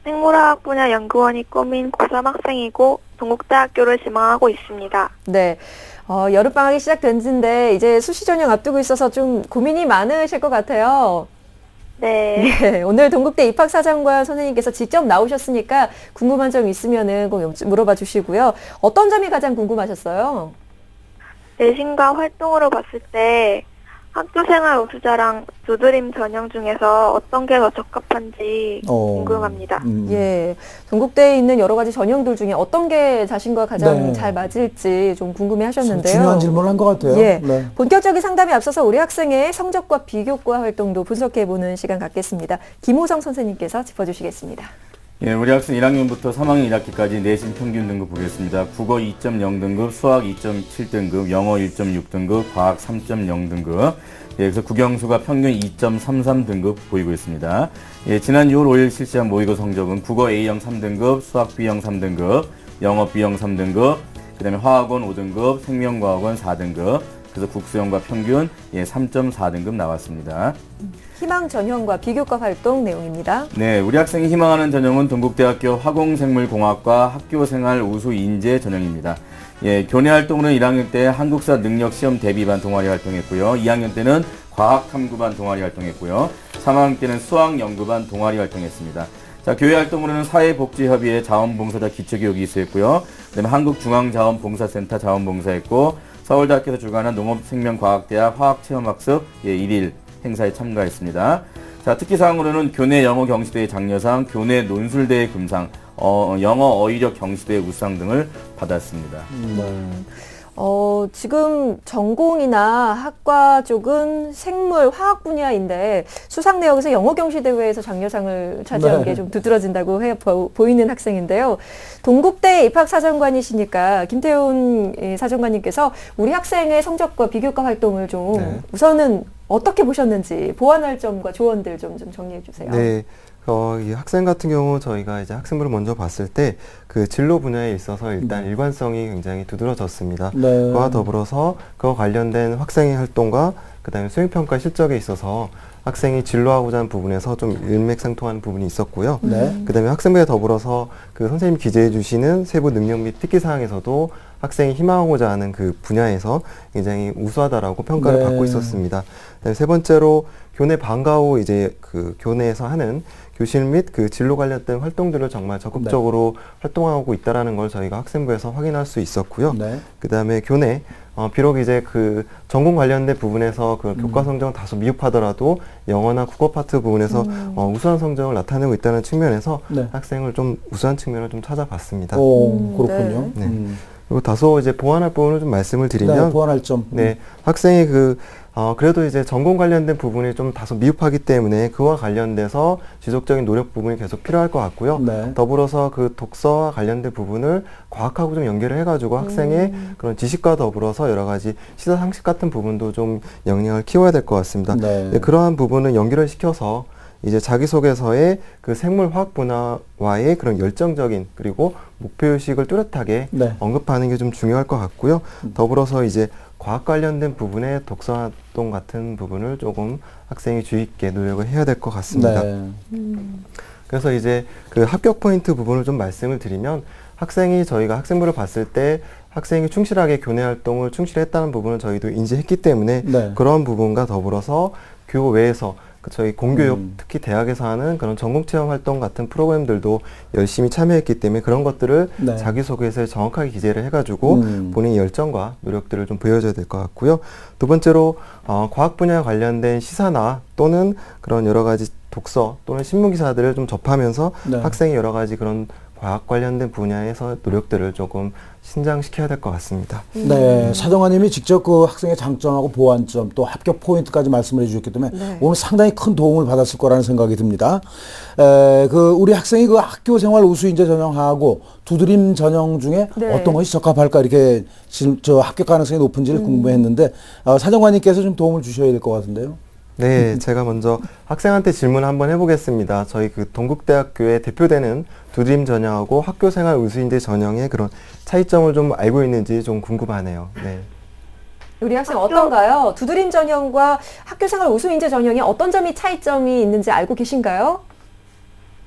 생물화학 분야 연구원이 꾸민 고3 학생이고 동국대학교를 지망하고 있습니다. 네. 여름방학이 시작된 지인데 이제 수시 전형 앞두고 있어서 좀 고민이 많으실 것 같아요. 네. 네, 오늘 동국대 입학사정관 선생님께서 직접 나오셨으니까 궁금한 점 있으면은 꼭 물어봐 주시고요. 어떤 점이 가장 궁금하셨어요? 내신과 활동으로 봤을 때 학교생활 우수자랑 두드림 전형 중에서 어떤 게 더 적합한지 궁금합니다. 예, 동국대에 있는 여러 가지 전형들 중에 어떤 게 자신과 가장 네. 잘 맞을지 좀 궁금해 하셨는데요. 중요한 질문을 한 것 같아요. 예, 네. 본격적인 상담에 앞서서 우리 학생의 성적과 비교과 활동도 분석해보는 시간 갖겠습니다. 김호성 선생님께서 짚어주시겠습니다. 예, 우리 학생 1학년부터 3학년 1학기까지 내신 평균 등급 보겠습니다. 국어 2.0등급, 수학 2.7등급, 영어 1.6등급, 과학 3.0등급. 예, 그래서 국영수가 평균 2.33등급 보이고 있습니다. 예, 지난 6월 5일 실시한 모의고 성적은 국어 A형 3등급, 수학 B형 3등급, 영어 B형 3등급, 그 다음에 화학원 5등급, 생명과학원 4등급, 그래서 국수형과 평균 3.4등급 나왔습니다. 희망 전형과 비교과 활동 내용입니다. 네, 우리 학생이 희망하는 전형은 동국대학교 화공생물공학과 학교생활 우수 인재 전형입니다. 예, 교내 활동으로는 1학년 때 한국사 능력 시험 대비반 동아리 활동했고요. 2학년 때는 과학탐구반 동아리 활동했고요. 3학년 때는 수학연구반 동아리 활동했습니다. 자, 교회 활동으로는 사회복지협의회 자원봉사자 기초교육이 있었고요. 그다음에 한국중앙자원봉사센터 자원봉사했고, 서울대학교에서 주관한 농업생명과학대학 화학체험학습 1일 행사에 참가했습니다. 자, 특기사항으로는 교내 영어 경시대회 장려상, 교내 논술대회 금상, 영어 어휘력 경시대회 우수상 등을 받았습니다. 지금 전공이나 학과 쪽은 생물, 화학 분야인데 수상 내역에서 영어 경시 대회에서 장려상을 차지한 게 좀 두드러진다고 보이는 학생인데요. 동국대 입학 사정관이시니까 김태훈 사정관님께서 우리 학생의 성적과 비교과 활동을 좀 우선은 어떻게 보셨는지 보완할 점과 조언들 좀 정리해 주세요. 네. 이 학생 같은 경우 저희가 이제 학생부를 먼저 봤을 때 그 진로 분야에 있어서 일단 일관성이 굉장히 두드러졌습니다. 네. 그와 더불어서 그와 관련된 학생의 활동과 그다음에 수행평가 실적에 있어서 학생이 진로하고자 하는 부분에서 좀 일맥상통하는 부분이 있었고요. 네. 그다음에 학생부에 더불어서 그 선생님이 기재해 주시는 세부 능력 및 특기 사항에서도 학생이 희망하고자 하는 그 분야에서 굉장히 우수하다라고 평가를 네. 받고 있었습니다. 그다음에 세 번째로 교내 방과 후 이제 그 교내에서 하는 교실 및 그 진로 관련된 활동들을 정말 적극적으로 활동하고 있다라는 걸 저희가 학생부에서 확인할 수 있었고요. 네. 그다음에 교내 비록 이제 그 전공 관련된 부분에서 그 교과 성적은 다소 미흡하더라도 영어나 국어 파트 부분에서 우수한 성적을 나타내고 있다는 측면에서 네. 학생을 좀 우수한 측면을 좀 찾아봤습니다. 오, 그렇군요. 네. 그리고 다소 이제 보완할 부분을 좀 말씀을 드리면 네, 보완할 점. 네, 학생이 그래도 이제 전공 관련된 부분이 좀 다소 미흡하기 때문에 그와 관련돼서 지속적인 노력 부분이 계속 필요할 것 같고요. 네. 더불어서 그 독서와 관련된 부분을 과학하고 좀 연결을 해가지고 학생의 그런 지식과 더불어서 여러 가지 시사 상식 같은 부분도 좀 역량을 키워야 될 것 같습니다. 네. 네, 그러한 부분을 연결을 시켜서 이제 자기소개서에 그 생물화학 분야와의 그런 열정적인 그리고 목표의식을 뚜렷하게 네. 언급하는 게 좀 중요할 것 같고요. 더불어서 이제 과학 관련된 부분의 독서활동 같은 부분을 조금 학생이 주의 있게 노력을 해야 될 것 같습니다. 네. 그래서 이제 그 합격 포인트 부분을 좀 말씀을 드리면 학생이 저희가 학생부를 봤을 때 학생이 충실하게 교내 활동을 충실했다는 부분을 저희도 인지했기 때문에 네. 그런 부분과 더불어서 교외에서 저희 공교육 특히 대학에서 하는 그런 전공체험 활동 같은 프로그램들도 열심히 참여했기 때문에 그런 것들을 네. 자기소개서에 정확하게 기재를 해가지고 본인의 열정과 노력들을 좀 보여줘야 될 것 같고요. 두 번째로 과학 분야 관련된 시사나 또는 그런 여러 가지 독서 또는 신문 기사들을 좀 접하면서 네. 학생이 여러 가지 그런 과학 관련된 분야에서 노력들을 조금 신장시켜야 될 것 같습니다. 네, 사정관님이 직접 그 학생의 장점하고 보완점 또 합격 포인트까지 말씀을 해주셨기 때문에 네. 오늘 상당히 큰 도움을 받았을 거라는 생각이 듭니다. 그 우리 학생이 그 학교 생활 우수인재 전형하고 두드림 전형 중에 네. 어떤 것이 적합할까 이렇게 지금 저 합격 가능성이 높은지를 궁금했는데 사정관님께서 좀 도움을 주셔야 될 것 같은데요. 네, 제가 먼저 학생한테 질문 한번 해보겠습니다. 저희 그 동국대학교에 대표되는 두드림 전형하고 학교생활 우수인재 전형의 그런 차이점을 좀 알고 있는지 좀 궁금하네요. 네. 우리 학생 어떤가요? 두드림 전형과 학교생활 우수인재 전형이 어떤 점이 차이점이 있는지 알고 계신가요?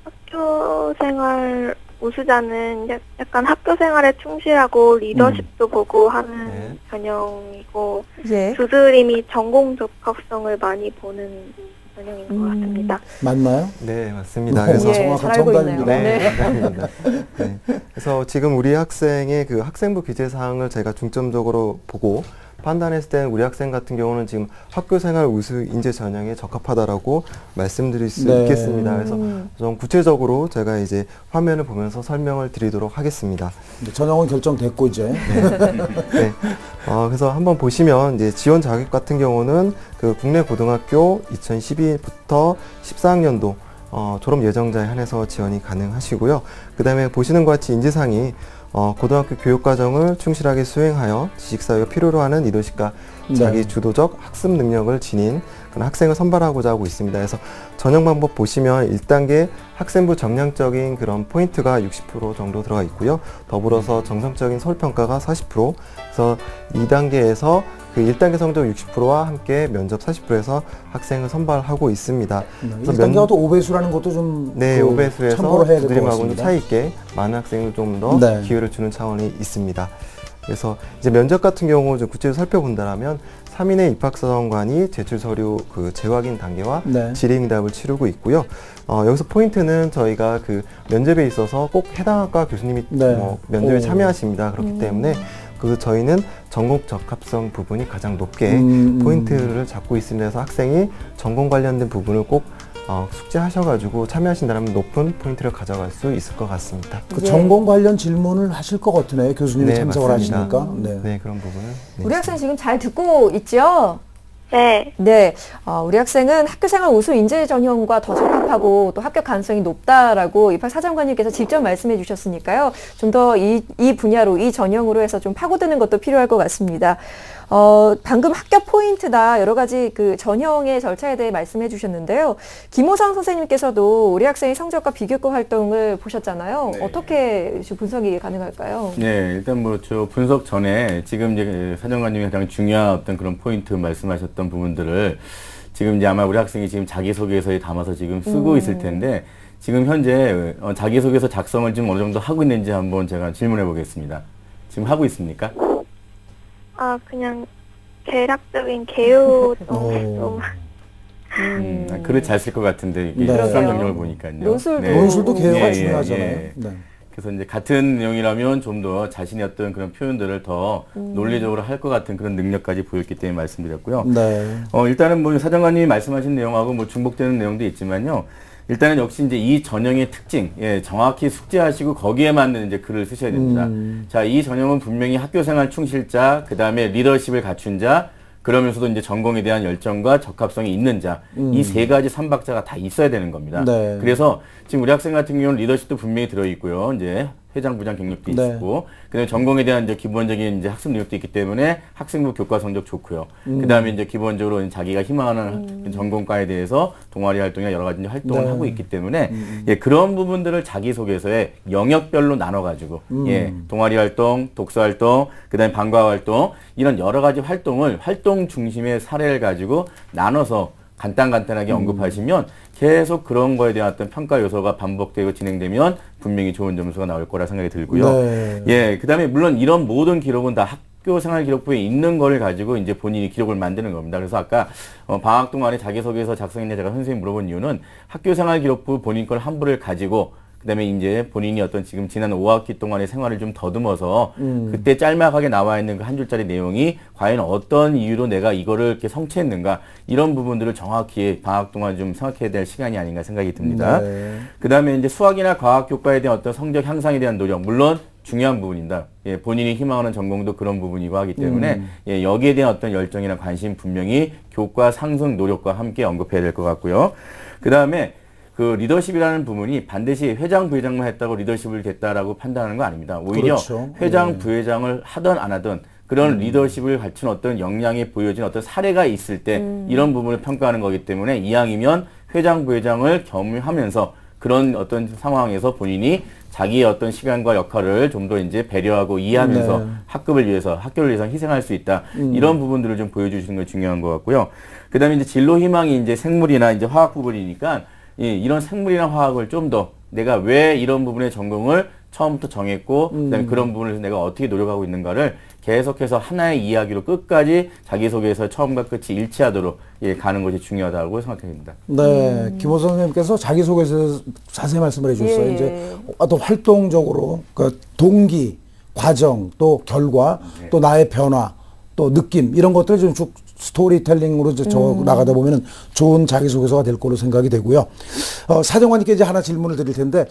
학교 생활 우수자는 약간 학교 생활에 충실하고 리더십도 보고 하는 네. 전형이고 예. 두드림이 전공 적합성을 많이 보는 전형인 것 같습니다. 맞나요? 네, 맞습니다. 그래서 예, 정확한 잘 알고 정답입니다. 있네요. 네, 감사합니다. 네. 그래서 지금 우리 학생의 그 학생부 기재 사항을 제가 중점적으로 보고 판단했을 때 우리 학생 같은 경우는 지금 학교생활 우수 인재 전형에 적합하다라고 말씀드릴 수 네. 있겠습니다. 그래서 좀 구체적으로 제가 이제 화면을 보면서 설명을 드리도록 하겠습니다. 전형은 결정됐고 이제 네. 그래서 한번 보시면 이제 지원 자격 같은 경우는 그 국내 고등학교 2012부터 14학년도 졸업 예정자에 한해서 지원이 가능하시고요. 그 다음에 보시는 것 같이 인지상이 고등학교 교육과정을 충실하게 수행하여 지식사회가 필요로 하는 리더십과 네. 자기 주도적 학습 능력을 지닌 그런 학생을 선발하고자 하고 있습니다. 그래서 전형 방법 보시면 1단계 학생부 정량적인 그런 포인트가 60% 정도 들어가 있고요. 더불어서 정성적인 서울평가가 40%, 그래서 2단계에서 그 1단계 성적 60%와 함께 면접 40%에서 학생을 선발하고 있습니다. 그래서 1단계가 또 5배수라는 것도 좀 네, 그 5배수에서 참고를 해야 될 것 두드림하고는 같습니다. 차이 있게 많은 학생을 좀 더 네. 기회를 주는 차원이 있습니다. 그래서 이제 면접 같은 경우 좀 구체적으로 살펴본다면 3인의 입학사정관이 제출 서류 그 재확인 단계와 네. 질의응답을 치르고 있고요. 여기서 포인트는 저희가 그 면접에 있어서 꼭 해당 학과 교수님이 네. 면접에 오. 참여하십니다. 그렇기 때문에 저희는 전공 적합성 부분이 가장 높게 포인트를 잡고 있습니다. 그래서 학생이 전공 관련된 부분을 꼭 숙지하셔가지고 참여하신다면 높은 포인트를 가져갈 수 있을 것 같습니다. 그 예. 전공 관련 질문을 하실 것 같으네요. 교수님이 네, 참석을 맞습니다. 하시니까. 네. 네, 그런 부분은. 네. 우리 학생 지금 잘 듣고 있죠? 네, 네, 우리 학생은 학교생활 우수 인재 전형과 더 적합하고 또 합격 가능성이 높다라고 입학사정관님께서 직접 말씀해 주셨으니까요. 좀 더 이 분야로, 이 전형으로 해서 좀 파고드는 것도 필요할 것 같습니다. 방금 합격 포인트다 여러 가지 그 전형의 절차에 대해 말씀해 주셨는데요. 김호성 선생님께서도 우리 학생의 성적과 비교과 활동을 보셨잖아요. 네. 어떻게 분석이 가능할까요? 네, 일단 뭐 저 분석 전에 지금 이제 사정관님이 가장 중요한 어떤 그런 포인트 말씀하셨던 부분들을 지금 이제 아마 우리 학생이 지금 자기소개서에 담아서 지금 쓰고 있을 텐데 지금 현재 자기소개서 작성을 좀 어느 정도 하고 있는지 한번 제가 질문해 보겠습니다. 지금 하고 있습니까? 그냥 대략적인 개요 오. 정도. 글을 잘 쓸 것 같은데 이게 네. 수학 경력을 보니까요. 논술도 논술도 개요가 예, 중요하잖아요. 예. 네. 그래서 이제 같은 내용이라면 좀 더 자신의 어떤 그런 표현들을 더 논리적으로 할 것 같은 그런 능력까지 보였기 때문에 말씀드렸고요. 네. 일단은 뭐 사정관님이 말씀하신 내용하고 뭐 중복되는 내용도 있지만요. 일단은 역시 이제 이 전형의 특징, 정확히 숙지하시고 거기에 맞는 이제 글을 쓰셔야 됩니다. 자, 이 전형은 분명히 학교생활 충실자, 그 다음에 리더십을 갖춘 자, 그러면서도 이제 전공에 대한 열정과 적합성이 있는 자, 이 세 가지 삼박자가 다 있어야 되는 겁니다. 네. 그래서 지금 우리 학생 같은 경우는 리더십도 분명히 들어있고요. 이제 회장, 부장 경력도 네. 있고, 그다음에 전공에 대한 이제 기본적인 이제 학습 능력도 있기 때문에 학생부 교과 성적 좋고요. 그다음에 이제 기본적으로 자기가 희망하는 전공과에 대해서 동아리 활동이나 여러 가지 이제 활동을 네. 하고 있기 때문에 그런 부분들을 자기소개서에 영역별로 나눠가지고 동아리 활동, 독서 활동, 그다음에 방과 활동 이런 여러 가지 활동을 활동 중심의 사례를 가지고 나눠서 간단하게 언급하시면 계속 그런 거에 대한 어떤 평가 요소가 반복되고 진행되면 분명히 좋은 점수가 나올 거라 생각이 들고요. 네. 예, 그다음에 물론 이런 모든 기록은 다 학교 생활 기록부에 있는 거를 가지고 이제 본인이 기록을 만드는 겁니다. 그래서 아까 방학 동안에 자기소개서 작성했는데 제가 선생님 물어본 이유는 학교 생활 기록부 본인 걸 한 부를 가지고 그다음에 이제 본인이 어떤 지금 지난 5학기 동안의 생활을 좀 더듬어서 그때 짤막하게 나와 있는 그 한 줄짜리 내용이 과연 어떤 이유로 내가 이거를 이렇게 성취했는가 이런 부분들을 정확히 방학 동안 좀 생각해야 될 시간이 아닌가 생각이 듭니다. 네. 그다음에 이제 수학이나 과학 교과에 대한 어떤 성적 향상에 대한 노력 물론 중요한 부분입니다. 예, 본인이 희망하는 전공도 그런 부분이고 하기 때문에 예, 여기에 대한 어떤 열정이나 관심 분명히 교과 상승 노력과 함께 언급해야 될 것 같고요. 그다음에 그 리더십이라는 부분이 반드시 회장, 부회장만 했다고 리더십을 됐다라고 판단하는 거 아닙니다. 오히려 그렇죠. 회장, 부회장을 하든 안 하든 그런 리더십을 갖춘 어떤 역량이 보여진 어떤 사례가 있을 때 이런 부분을 평가하는 거기 때문에 이왕이면 회장, 부회장을 겸하면서 그런 어떤 상황에서 본인이 자기의 어떤 시간과 역할을 좀 더 이제 배려하고 이해하면서 네. 학급을 위해서, 학교를 위해서 희생할 수 있다. 이런 부분들을 좀 보여주시는 게 중요한 것 같고요. 그 다음에 이제 진로 희망이 이제 생물이나 이제 화학 부분이니까 예, 이런 생물이나 화학을 좀 더 내가 왜 이런 부분의 전공을 처음부터 정했고 그다음에 그런 부분에서 내가 어떻게 노력하고 있는가를 계속해서 하나의 이야기로 끝까지 자기소개에서 처음과 끝이 일치하도록 예, 가는 것이 중요하다고 생각합니다. 네, 김호선 선생님께서 자기소개에서 자세히 말씀을 해주셨어요. 예. 이제 어떤 활동적으로 그 동기, 과정, 또 결과, 네. 또 나의 변화, 또 느낌 이런 것들을 좀 쭉 스토리텔링으로 이제 저 나가다 보면은 좋은 자기소개서가 될 거로 생각이 되고요. 사정관님께 이제 하나 질문을 드릴 텐데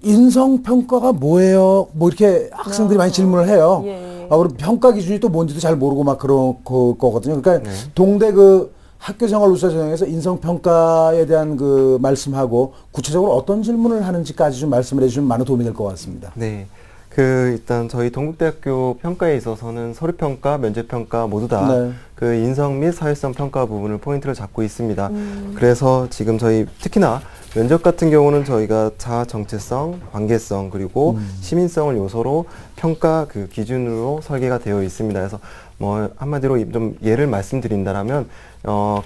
인성평가가 뭐예요? 뭐 이렇게 학생들이 많이 질문을 해요. 예. 그리고 평가 기준이 또 뭔지도 잘 모르고 막 그런 거거든요. 그러니까 동대 그 학교생활 우수자 전형에서 인성평가에 대한 그 말씀하고 구체적으로 어떤 질문을 하는지까지 좀 말씀을 해주시면 많은 도움이 될 것 같습니다. 네. 일단 저희 동국대학교 평가에 있어서는 서류평가, 면접평가 모두 다 네. 그 인성 및 사회성 평가 부분을 포인트를 잡고 있습니다. 그래서 지금 저희 특히나 면접 같은 경우는 저희가 자아 정체성, 관계성 그리고 시민성을 요소로 평가 그 기준으로 설계가 되어 있습니다. 그래서 뭐 한마디로 좀 예를 말씀드린다라면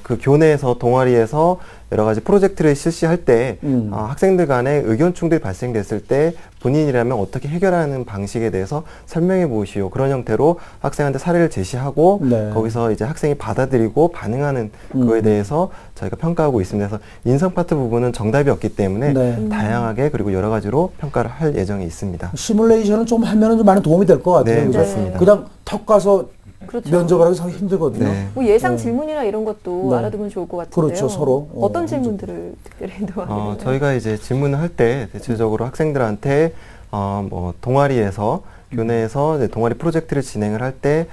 그 교내에서 동아리에서 여러 가지 프로젝트를 실시할 때 학생들 간에 의견 충돌이 발생됐을 때 본인이라면 어떻게 해결하는 방식에 대해서 설명해 보시오. 그런 형태로 학생한테 사례를 제시하고 네. 거기서 이제 학생이 받아들이고 반응하는 그거에 대해서 저희가 평가하고 있습니다. 그래서 인성 파트 부분은 정답이 없기 때문에 네. 다양하게 그리고 여러 가지로 평가를 할 예정이 있습니다. 시뮬레이션은 좀 하면은 좀 많은 도움이 될 것 같아요. 네, 그죠? 맞습니다. 그냥 턱 가서 그렇죠. 면접을 하기 상당히 힘들거든요. 네. 뭐 예상 질문이나 이런 것도 네. 알아두면 좋을 것 같은데요. 그렇죠, 서로. 어떤 질문들을 특별히 도와드리나요? 저희가 이제 질문을 할 때 대체적으로 학생들한테 뭐 동아리에서 교내에서 이제 동아리 프로젝트를 진행을 할 때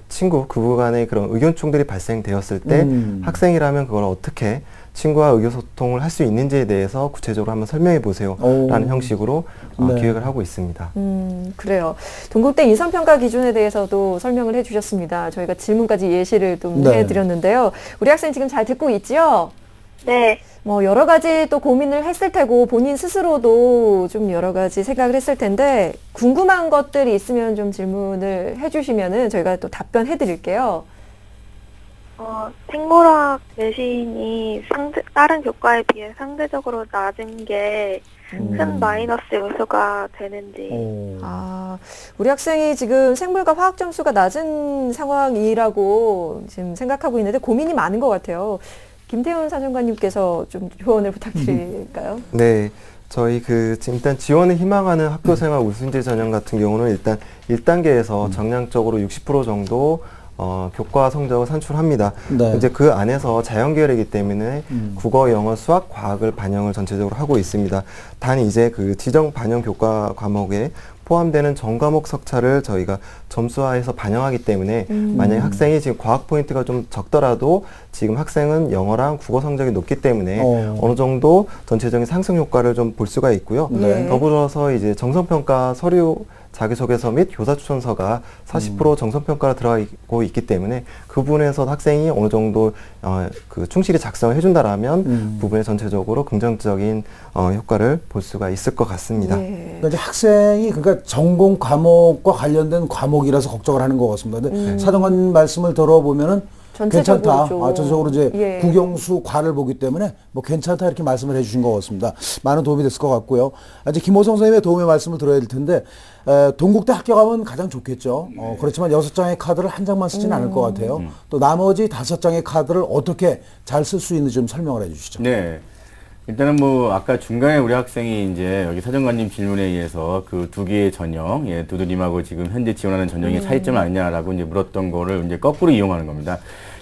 친구 그 간의 그런 의견 충돌이 발생되었을 때 학생이라면 그걸 어떻게 친구와 의사소통을 할 수 있는지에 대해서 구체적으로 한번 설명해 보세요 라는 형식으로 네. 기획을 하고 있습니다. 그래요. 동국대 인성평가 기준에 대해서도 설명을 해주셨습니다. 저희가 질문까지 예시를 좀 네. 해드렸는데요. 우리 학생 지금 잘 듣고 있지요? 네. 뭐 여러 가지 또 고민을 했을 테고 본인 스스로도 좀 여러 가지 생각을 했을 텐데 궁금한 것들이 있으면 좀 질문을 해주시면은 저희가 또 답변해 드릴게요. 생물학 내신이 다른 교과에 비해 상대적으로 낮은 게 큰 마이너스 요소가 되는지. 우리 학생이 지금 생물과 화학 점수가 낮은 상황이라고 지금 생각하고 있는데 고민이 많은 것 같아요. 김태훈 사정관님께서 좀 조언을 부탁드릴까요? 네. 저희 지금 일단 지원을 희망하는 학교생활 우수인재 전형 같은 경우는 일단 1단계에서 정량적으로 60% 정도 교과 성적을 산출합니다. 네. 이제 그 안에서 자연계열이기 때문에 국어, 영어, 수학, 과학을 반영을 전체적으로 하고 있습니다. 단 이제 그 지정 반영 교과 과목에 포함되는 전과목 석차를 저희가 점수화해서 반영하기 때문에 만약에 학생이 지금 과학 포인트가 좀 적더라도 지금 학생은 영어랑 국어 성적이 높기 때문에 어느 정도 전체적인 상승 효과를 좀 볼 수가 있고요. 네. 더불어서 이제 정성평가 서류 자기소개서 및 교사추천서가 40% 정성평가가 들어가고 있기 때문에 그 부분에서 학생이 어느 정도 충실히 작성을 해준다라면 부분에 전체적으로 긍정적인 효과를 볼 수가 있을 것 같습니다. 네. 그러니까 이제 학생이 그러니까 전공 과목과 관련된 과목이라서 걱정을 하는 것 같습니다. 근데 사정관 말씀을 들어보면은 전체적으로 괜찮다. 좀. 전체적으로 이제 예. 국영수 과를 보기 때문에 뭐 괜찮다 이렇게 말씀을 해주신 것 같습니다. 많은 도움이 됐을 것 같고요. 이제 김호성 선생님의 도움의 말씀을 들어야 될 텐데 동국대 합격하면 가장 좋겠죠. 그렇지만 6장의 카드를 한 장만 쓰지는 않을 것 같아요. 또 나머지 5장의 카드를 어떻게 잘 쓸 수 있는지 좀 설명을 해주시죠. 네. 일단은 뭐 아까 중간에 우리 학생이 이제 여기 사정관님 질문에 의해서 그 2개의 전형, 예, 두두님하고 지금 현재 지원하는 전형의 차이점은 아니냐라고 이제 물었던 거를 이제 거꾸로 이용하는 겁니다.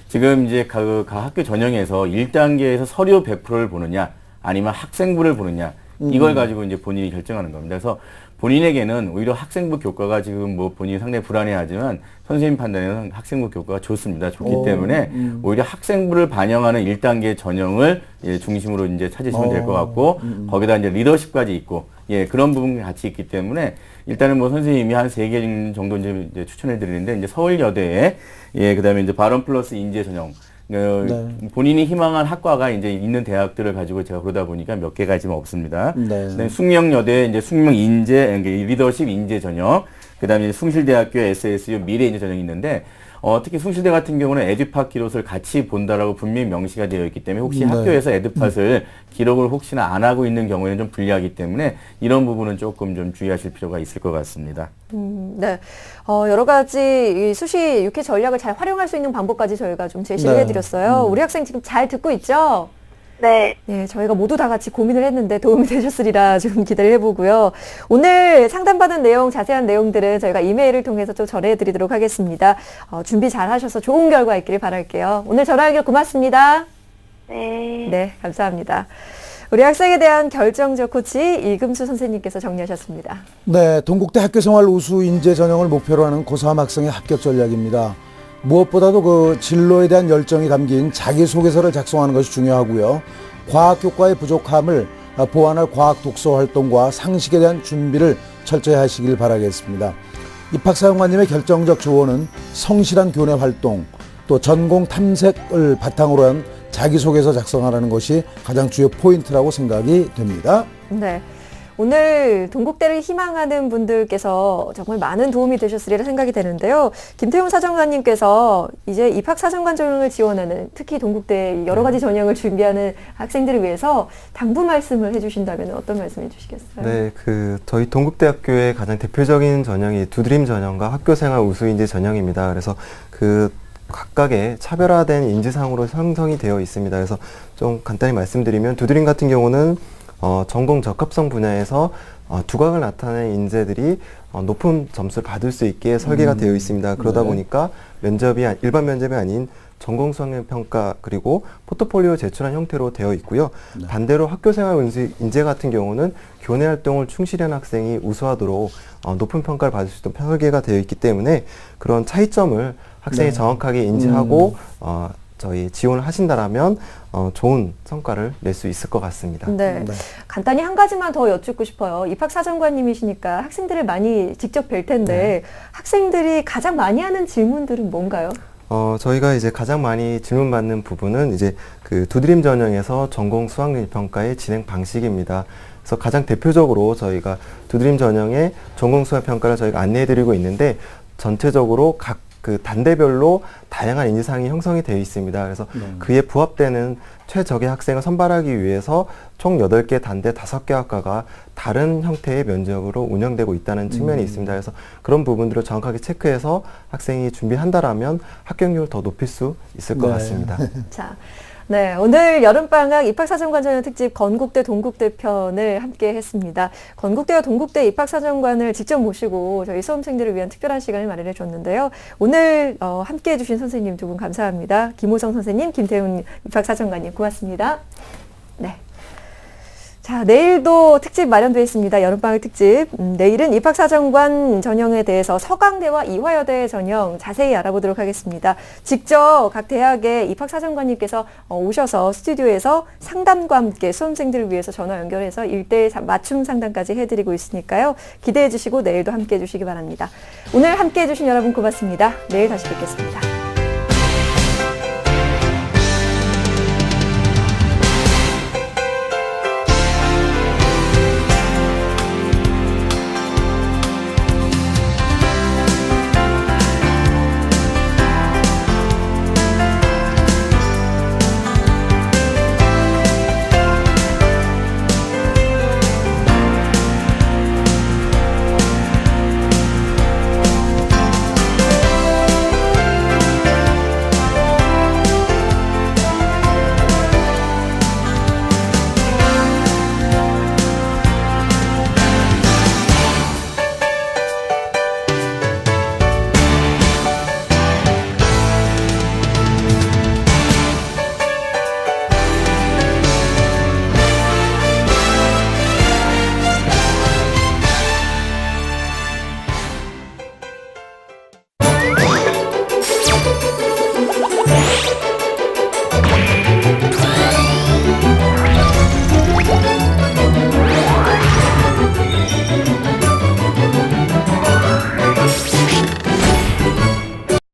지금 이제 각 학교 전형에서 1단계에서 서류 100%를 보느냐, 아니면 학생부를 보느냐, 이걸 가지고 이제 본인이 결정하는 겁니다. 그래서 본인에게는 오히려 학생부 교과가 지금 뭐 본인이 상당히 불안해하지만 선생님 판단에는 학생부 교과가 좋습니다. 좋기 때문에 오히려 학생부를 반영하는 1단계 전형을 예, 중심으로 이제 찾으시면 될 것 같고 거기다 이제 리더십까지 있고 예, 그런 부분이 같이 있기 때문에 일단은 뭐 선생님이 한 3개 정도 이제 추천해 드리는데 이제 서울여대에 예, 그다음에 이제 발언 플러스 인재 전형 네. 본인이 희망한 학과가 이제 있는 대학들을 가지고 제가 그러다 보니까 몇 개가 지금 없습니다. 네. 숙명여대 이제 숙명 인재, 리더십 인재 전형, 그다음에 숭실대학교 SSU 미래 인재 전형이 있는데 특히 숭실대 같은 경우는 에듀팟 기록을 같이 본다라고 분명히 명시가 되어 있기 때문에 혹시 네. 학교에서 에듀팟을 기록을 혹시나 안 하고 있는 경우에는 좀 불리하기 때문에 이런 부분은 조금 좀 주의하실 필요가 있을 것 같습니다. 네. 여러 가지 이 수시 6회 전략을 잘 활용할 수 있는 방법까지 저희가 좀 제시를 네. 해드렸어요. 우리 학생 지금 잘 듣고 있죠? 네. 네, 저희가 모두 다 같이 고민을 했는데 도움이 되셨으리라 좀 기대를 해보고요. 오늘 상담받은 내용, 자세한 내용들은 저희가 이메일을 통해서 좀 전해드리도록 하겠습니다. 준비 잘 하셔서 좋은 결과 있기를 바랄게요. 오늘 전화 연결 고맙습니다. 네. 네, 감사합니다. 우리 학생에 대한 결정적 코치 이금수 선생님께서 정리하셨습니다. 네, 동국대 학교생활 우수 인재 전형을 목표로 하는 고3 학생의 합격 전략입니다. 무엇보다도 그 진로에 대한 열정이 담긴 자기소개서를 작성하는 것이 중요하고요. 과학 교과의 부족함을 보완할 과학 독서 활동과 상식에 대한 준비를 철저히 하시길 바라겠습니다. 입학사령관님의 결정적 조언은 성실한 교내 활동, 또 전공 탐색을 바탕으로 한 자기소개서 작성하라는 것이 가장 주요 포인트라고 생각이 됩니다. 네. 오늘 동국대를 희망하는 분들께서 정말 많은 도움이 되셨으리라 생각이 되는데요. 김태용 사정관님께서 이제 입학사정관 전형을 지원하는 특히 동국대 여러 가지 전형을 준비하는 학생들을 위해서 당부 말씀을 해주신다면 어떤 말씀 해주시겠어요? 네, 저희 동국대학교의 가장 대표적인 전형이 두드림 전형과 학교생활 우수인재 전형입니다. 그래서 각각의 차별화된 인지상으로 형성이 되어 있습니다. 그래서 좀 간단히 말씀드리면 두드림 같은 경우는 전공 적합성 분야에서 두각을 나타낸 인재들이 높은 점수를 받을 수 있게 설계가 되어 있습니다. 그러다 보니까 일반 면접이 아닌 전공 수학력 평가 그리고 포트폴리오 제출한 형태로 되어 있고요. 반대로 학교생활 인재 같은 경우는 교내 활동을 충실히 한 학생이 우수하도록 높은 평가를 받을 수 있도록 설계가 되어 있기 때문에 그런 차이점을 학생이 정확하게 인지하고 저희 지원을 하신다라면 좋은 성과를 낼 수 있을 것 같습니다. 네. 간단히 한 가지만 더 여쭙고 싶어요. 입학사정관님이시니까 학생들을 많이 직접 뵐 텐데 학생들이 가장 많이 하는 질문들은 뭔가요? 저희가 이제 가장 많이 질문받는 부분은 이제 두드림 전형에서 전공 수학력 평가의 진행 방식입니다. 그래서 가장 대표적으로 저희가 두드림 전형의 전공 수학 평가를 저희가 안내해드리고 있는데 전체적으로 각 단대별로 다양한 인지상이 형성이 되어 있습니다. 그래서 그에 부합되는 최적의 학생을 선발하기 위해서 총 8개 단대 5개 학과가 다른 형태의 면접으로 운영되고 있다는 측면이 있습니다. 그래서 그런 부분들을 정확하게 체크해서 학생이 준비한다라면 합격률을 더 높일 수 있을 것 같습니다. 자, 네, 오늘 여름방학 입학사정관 전형 특집 건국대 동국대 편을 함께 했습니다. 건국대와 동국대 입학사정관을 직접 모시고 저희 수험생들을 위한 특별한 시간을 마련해 줬는데요. 오늘 함께 해주신 선생님 두 분 감사합니다. 김호성 선생님, 김태훈 입학사정관님 고맙습니다. 네. 자, 내일도 특집 마련되어 있습니다. 여름방학 특집. 내일은 입학사정관 전형에 대해서 서강대와 이화여대 전형 자세히 알아보도록 하겠습니다. 직접 각 대학의 입학사정관님께서 오셔서 스튜디오에서 상담과 함께 수험생들을 위해서 전화 연결해서 1대1 맞춤 상담까지 해드리고 있으니까요. 기대해 주시고 내일도 함께 해주시기 바랍니다. 오늘 함께 해주신 여러분 고맙습니다. 내일 다시 뵙겠습니다.